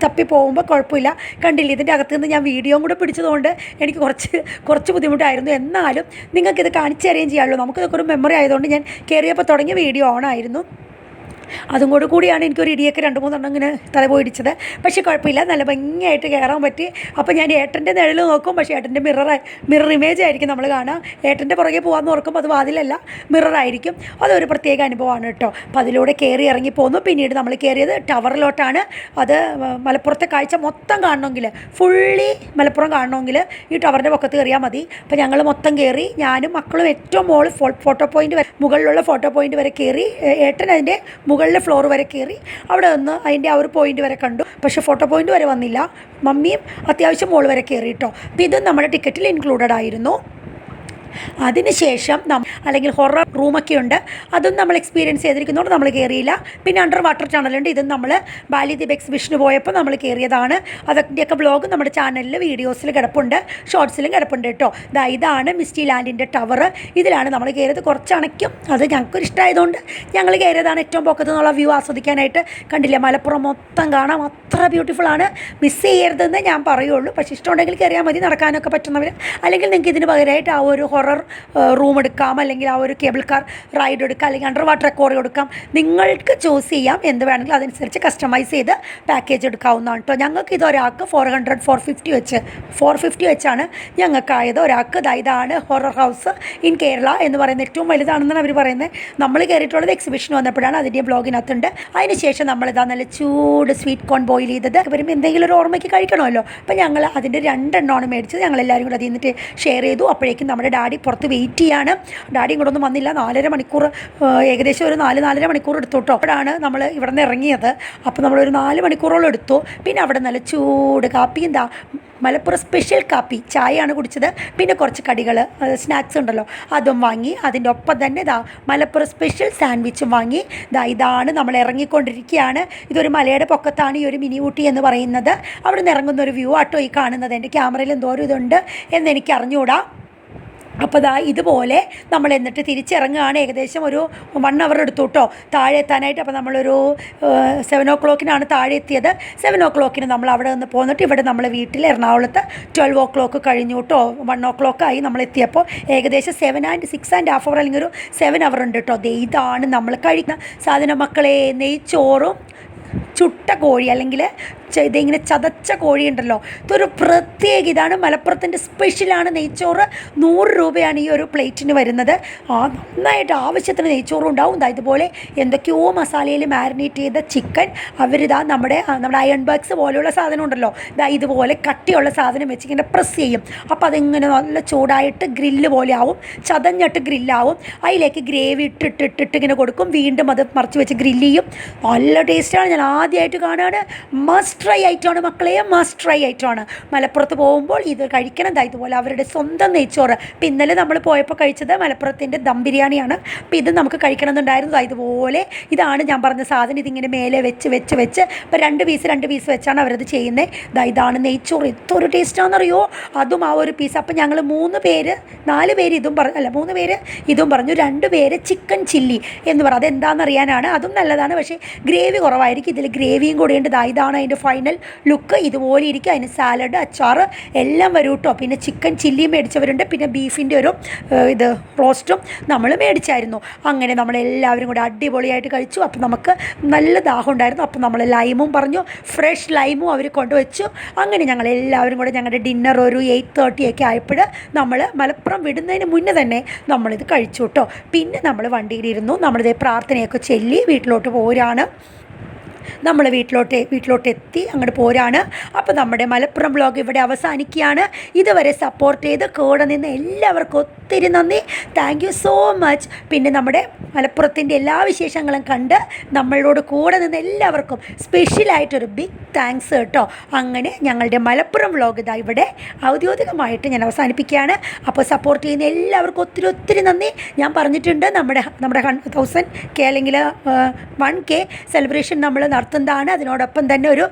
തപ്പി പോകുമ്പോൾ കുഴപ്പമില്ല. കണ്ടില്ല, ഇതിൻ്റെ അകത്ത് നിന്ന് ഞാൻ വീഡിയോയും കൂടെ പിടിച്ചതുകൊണ്ട് എനിക്ക് കുറച്ച് ബുദ്ധിമുട്ടായിരുന്നു. എന്നാലും നിങ്ങൾക്കിത് കാണിച്ചു തരുകയും ചെയ്യാമല്ലോ. നമുക്കിതൊക്കെ ഒരു മെമ്മറി ആയതുകൊണ്ട് ഞാൻ കയറിയപ്പോൾ തുടങ്ങിയ വീഡിയോ ഓണായിരുന്നു. അതും കൂടിയാണ് എനിക്കൊരു ഇടിയൊക്കെ 2-3 എണ്ണം ഇങ്ങനെ തല പോയി ഇടിച്ചത്. പക്ഷേ കുഴപ്പമില്ല, നല്ല ഭംഗിയായിട്ട് കയറാൻ പറ്റി. അപ്പോൾ ഞാൻ ഏട്ടൻ്റെ നിഴൽ നോക്കും, പക്ഷേ ഏട്ടൻ്റെ മിറർ ഇമേജ് ആയിരിക്കും നമ്മൾ കാണാം. ഏട്ടൻ്റെ പുറകെ പോകാമെന്ന് ഓർക്കുമ്പോൾ അത് വാതിലല്ല, മിററായിരിക്കും. അതൊരു പ്രത്യേക അനുഭവമാണ് കേട്ടോ. അപ്പോൾ അതിലൂടെ കയറി ഇറങ്ങി പോന്നു. പിന്നീട് നമ്മൾ കയറിയത് ടവറിലോട്ടാണ്. അത് മലപ്പുറത്തെ കാഴ്ച മൊത്തം കാണണമെങ്കിൽ, ഫുള്ളി മലപ്പുറം കാണണമെങ്കിൽ ഈ ടവറിൻ്റെ പൊക്കത്ത് കയറിയാൽ മതി. അപ്പോൾ ഞങ്ങൾ മൊത്തം കയറി. ഞാനും മക്കളും ഏറ്റവും ഫോട്ടോ പോയിൻ്റ് വരെ, മുകളിലുള്ള ഫോട്ടോ പോയിൻ്റ് വരെ കയറി. ഏട്ടൻ അതിൻ്റെ മുകളിലെ ഫ്ലോർ വരെ കയറി. അവിടെ നിന്ന് അതിൻ്റെ ആ ഒരു പോയിൻ്റ് വരെ കണ്ടു. പക്ഷേ ഫോട്ടോ പോയിൻ്റ് വരെ വന്നില്ല. മമ്മിയും അത്യാവശ്യം മോൾ വരെ കയറി കേട്ടോ. അപ്പോൾ ഇതും നമ്മുടെ ടിക്കറ്റിൽ ഇൻക്ലൂഡഡ് ആയിരുന്നു. അതിനുശേഷം അല്ലെങ്കിൽ ഹൊറർ റൂമൊക്കെ ഉണ്ട്. അതും നമ്മൾ എക്സ്പീരിയൻസ് ചെയ്തിരിക്കുന്നതുകൊണ്ട് നമ്മൾ കയറിയില്ല. പിന്നെ അണ്ടർ വാട്ടർ ടണലുണ്ട്. ഇതും നമ്മൾ ബാലിദ്വീപ് എക്സിബിഷന് പോയപ്പോൾ നമ്മൾ കയറിയതാണ്. അതിൻ്റെയൊക്കെ വ്ളോഗ് നമ്മുടെ ചാനലിൽ വീഡിയോസിൽ കിടപ്പുണ്ട്, ഷോർട്സിലും കിടപ്പുണ്ട് കേട്ടോ. ഇതാണ് മിസ്റ്റി ലാൻഡിൻ്റെ ടവർ. ഇതിലാണ് നമ്മൾ കയറിയത്. കുറച്ച് അണയ്ക്കും. അത് ഞങ്ങൾക്കൊരു ഇഷ്ടമായതുകൊണ്ട് ഞങ്ങൾ കയറിയതാണ്. ഏറ്റവും പൊക്കത്തു നിന്നുള്ള വ്യൂ ആസ്വദിക്കാനായിട്ട്. കണ്ടില്ല, മലപ്പുറം മൊത്തം കാണാം. അത്ര ബ്യൂട്ടിഫുള്ളാണ്. മിസ് ചെയ്യരുതെന്ന് ഞാൻ പറയുള്ളൂ. പക്ഷേ ഇഷ്ടമുണ്ടെങ്കിൽ കയറിയാൽ മതി, നടക്കാനൊക്കെ പറ്റുന്നവർ. അല്ലെങ്കിൽ നിങ്ങൾക്ക് ഇതിന് പകരമായിട്ട് ആ ഒരു ഹൊറർ റൂം എടുക്കാം, അല്ലെങ്കിൽ ആ ഒരു കേബിൾ കാർ റൈഡ് എടുക്കാം, അല്ലെങ്കിൽ അണ്ടർ വാട്ടർ അക്വേറിയം എടുക്കാം. നിങ്ങൾക്ക് ചൂസ് ചെയ്യാം എന്ത് വേണമെങ്കിലും. അതനുസരിച്ച് കസ്റ്റമൈസ് ചെയ്ത് പാക്കേജ് എടുക്കാവുന്നതാണ് കേട്ടോ. ഞങ്ങൾക്ക് ഇത് ഒരാൾക്ക് 450 വെച്ചാണ് ഞങ്ങൾക്കായത് ഒരാൾക്ക്. ഇതാണ് ഹൊറർ ഹൗസ് ഇൻ കേരള എന്ന് പറയുന്നത്. ഏറ്റവും വലുതാണെന്നാണ് അവർ പറയുന്നത്. നമ്മൾ കയറിയിട്ടുള്ളത് എക്സിബിഷൻ വന്നപ്പോഴാണ്. അതിൻ്റെ ബ്ലോഗിനകത്തുണ്ട്. അതിനുശേഷം നമ്മളിതാ നല്ല ചൂട് സ്വീറ്റ് കോൺ ബോയിൽ ചെയ്തത് വരുമ്പോൾ എന്തെങ്കിലും ഒരു ഓർമ്മയ്ക്ക് കഴിക്കണമല്ലോ. അപ്പോൾ ഞങ്ങൾ അതിൻ്റെ 2 എണ്ണമാണ് മേടിച്ചത്. ഞങ്ങളെല്ലാവരും കൂടെ അതിൽ നിന്നിട്ട് ഷെയർ ചെയ്തു. അപ്പോഴേക്കും നമ്മുടെ ഡാഡി പുറത്ത് വെയിറ്റ് ചെയ്യാണ്. ഡാഡി ഇങ്ങോട്ടൊന്നും വന്നില്ല. 4.5 മണിക്കൂർ, ഏകദേശം ഒരു 4-4.5 മണിക്കൂർ എടുത്തു കേട്ടോ. അപ്പോഴാണ് നമ്മൾ ഇവിടെ നിന്ന് ഇറങ്ങിയത്. അപ്പോൾ നമ്മളൊരു 4 മണിക്കൂറോളം എടുത്തു. പിന്നെ അവിടെ നല്ല ചൂട് കാപ്പി, എന്താ മലപ്പുറം സ്പെഷ്യൽ കാപ്പി ചായയാണ് കുടിച്ചത്. പിന്നെ കുറച്ച് കടികൾ, സ്നാക്സ് ഉണ്ടല്ലോ, അതും വാങ്ങി. അതിൻ്റെ ഒപ്പം തന്നെ മലപ്പുറം സ്പെഷ്യൽ സാൻഡ്വിച്ചും വാങ്ങി. ഇതാണ് നമ്മൾ ഇറങ്ങിക്കൊണ്ടിരിക്കുകയാണ്. ഇതൊരു മലയുടെ പൊക്കത്താണ് ഈ ഒരു മിനി ഊട്ടി എന്ന് പറയുന്നത്. അവിടെ നിന്ന് ഇറങ്ങുന്ന ഒരു വ്യൂ ആട്ടോ ഈ കാണുന്നത്. എൻ്റെ ക്യാമറയിൽ എന്തോരം ഇതുണ്ട് എന്നെനിക്ക് അറിഞ്ഞുകൂടാ. അപ്പോൾ ഇതുപോലെ നമ്മൾ എന്നിട്ട് തിരിച്ചിറങ്ങുകയാണ്. ഏകദേശം ഒരു 1 അവർ എടുത്തു കേട്ടോ താഴെ എത്താനായിട്ട്. അപ്പോൾ നമ്മളൊരു 7 o'clock താഴെ എത്തിയത്. 7 o'clock നമ്മൾ അവിടെ നിന്ന് പോന്നിട്ട് ഇവിടെ നമ്മൾ വീട്ടിൽ എറണാകുളത്ത് 12 o'clock കഴിഞ്ഞു കേട്ടോ. 1 o'clock ആയി നമ്മൾ എത്തിയപ്പോൾ. ഏകദേശം 6.5 അവർ അല്ലെങ്കിൽ ഒരു 7 അവർ ഉണ്ട് കേട്ടോ. ഇതാണ് നമ്മൾ കഴിക്കുന്ന സാധനം മക്കളെ. നെയ്ച്ചോറും ചുട്ട കോഴി, അല്ലെങ്കിൽ ഇതിങ്ങനെ ചതച്ച കോഴി ഉണ്ടല്ലോ, ഇതൊരു പ്രത്യേക ഇതാണ്. മലപ്പുറത്തിൻ്റെ സ്പെഷ്യലാണ് നെയ്ച്ചോറ്. 100 രൂപയാണ് ഈ ഒരു പ്ലേറ്റിന് വരുന്നത്. നന്നായിട്ട് ആവശ്യത്തിന് നെയ്ച്ചോറും ഉണ്ടാവും. ഇതുപോലെ എന്തൊക്കെയോ മസാലയിൽ മാരിനേറ്റ് ചെയ്ത ചിക്കൻ നമ്മുടെ അയൺ ബാഗ്സ് പോലെയുള്ള സാധനം ഉണ്ടല്ലോ, ഇതുപോലെ കട്ടിയുള്ള സാധനം വെച്ച് ഇങ്ങനെ പ്രസ് ചെയ്യും. അപ്പോൾ അതിങ്ങനെ നല്ല ചൂടായിട്ട് ഗ്രില്ല് പോലെ ആവും, ചതഞ്ഞിട്ട് ഗ്രില്ലാവും. അതിലേക്ക് ഗ്രേവി ഇട്ടിട്ടിട്ടിട്ട് ഇങ്ങനെ കൊടുക്കും. വീണ്ടും അത് മറിച്ച് വെച്ച് ഗ്രില്ല് ചെയ്യും. നല്ല ടേസ്റ്റാണ്. ഞാൻ ആദ്യമായിട്ട് കാണുകയാണ്. മസ്റ്റ് ട്രൈ ആയിട്ടാണ് മക്കളെ, മസ്റ്റ് ട്രൈ ആയിട്ടാണ്. മലപ്പുറത്ത് പോകുമ്പോൾ ഇത് കഴിക്കണം. ഇതുപോലെ അവരുടെ സ്വന്തം നെയ്ച്ചോറ്. ഇപ്പം ഇന്നലെ നമ്മൾ പോയപ്പോൾ കഴിച്ചത് മലപ്പുറത്തിൻ്റെ ദം ബിരിയാണിയാണ്. അപ്പോൾ ഇത് നമുക്ക് കഴിക്കണം എന്നുണ്ടായിരുന്നു. ഇതുപോലെ ഇതാണ് ഞാൻ പറഞ്ഞ സാധനം. ഇതിങ്ങനെ മേലെ വെച്ച് വെച്ച് വെച്ച് ഇപ്പോൾ 2 പീസ് വെച്ചാണ് അവരത് ചെയ്യുന്നത്. ഇതാണ് നെയ്ച്ചോറ്. എത്തൊരു ടേസ്റ്റാണെന്നറിയോ. അതും ആ ഒരു പീസ്. അപ്പോൾ ഞങ്ങൾ 4 പേര് ഇതും പറഞ്ഞു, അല്ല 3 പേര് ഇതും പറഞ്ഞു, 2 പേര് ചിക്കൻ ചില്ലി എന്ന് പറയും. അതെന്താണെന്നറിയാനാണ്. അതും നല്ലതാണ്, പക്ഷേ ഗ്രേവി കുറവായിരിക്കും. ഇതിൽ ഗ്രേവിയും കൂടെ ഉണ്ട്. ഇതാണ് അതിൻ്റെ ഫൈനൽ ലുക്ക്. ഇതുപോലെ ഇരിക്കും. അതിന് സാലഡ്, അച്ചാറ് എല്ലാം വരും കേട്ടോ. പിന്നെ ചിക്കൻ ചില്ലി മേടിച്ചവരുണ്ട്. പിന്നെ ബീഫിൻ്റെ ഒരു റോസ്റ്റും നമ്മൾ മേടിച്ചായിരുന്നു. അങ്ങനെ നമ്മളെല്ലാവരും കൂടെ അടിപൊളിയായിട്ട് കഴിച്ചു. അപ്പോൾ നമുക്ക് നല്ല ദാഹം ഉണ്ടായിരുന്നു. അപ്പോൾ നമ്മൾ ലൈമും പറഞ്ഞു, ഫ്രഷ് ലൈമും അവർ കൊണ്ടുവച്ചു. അങ്ങനെ ഞങ്ങളെല്ലാവരും കൂടെ ഞങ്ങളുടെ ഡിന്നർ ഒരു 8:30 ഒക്കെ ആയപ്പോൾ നമ്മൾ മലപ്പുറം വിടുന്നതിന് മുന്നേ തന്നെ നമ്മളിത് കഴിച്ചു കേട്ടോ. പിന്നെ നമ്മൾ വണ്ടിയിലിരുന്നു. നമ്മളിത് പ്രാർത്ഥനയൊക്കെ ചൊല്ലി വീട്ടിലോട്ട് പോരാണ്. നമ്മൾ വീട്ടിലോട്ട് എത്തി അങ്ങോട്ട് പോരാണ്. അപ്പോൾ നമ്മുടെ മലപ്പുറം വ്ളോഗ് ഇവിടെ അവസാനിക്കുകയാണ്. ഇതുവരെ സപ്പോർട്ട് ചെയ്ത് കൂടെ നിന്ന് എല്ലാവർക്കും ഒത്തിരി നന്ദി. Thank you so much. പിന്നെ നമ്മുടെ മലപ്പുറത്തിൻ്റെ എല്ലാ വിശേഷങ്ങളും കണ്ട് നമ്മളോട് കൂടെ നിന്ന് എല്ലാവർക്കും സ്പെഷ്യലായിട്ടൊരു ബിഗ് താങ്ക്സ് കേട്ടോ. അങ്ങനെ ഞങ്ങളുടെ മലപ്പുറം വ്ളോഗ് ഇവിടെ ഔദ്യോഗികമായിട്ട് ഞാൻ അവസാനിപ്പിക്കുകയാണ്. അപ്പോൾ സപ്പോർട്ട് ചെയ്യുന്ന എല്ലാവർക്കും ഒത്തിരി നന്ദി. ഞാൻ പറഞ്ഞിട്ടുണ്ട് നമ്മുടെ 1000K അല്ലെങ്കിൽ 1K സെലിബ്രേഷൻ നമ്മൾ നടത്തുന്നതാണ്. അതിനോടൊപ്പം തന്നെ ഒരു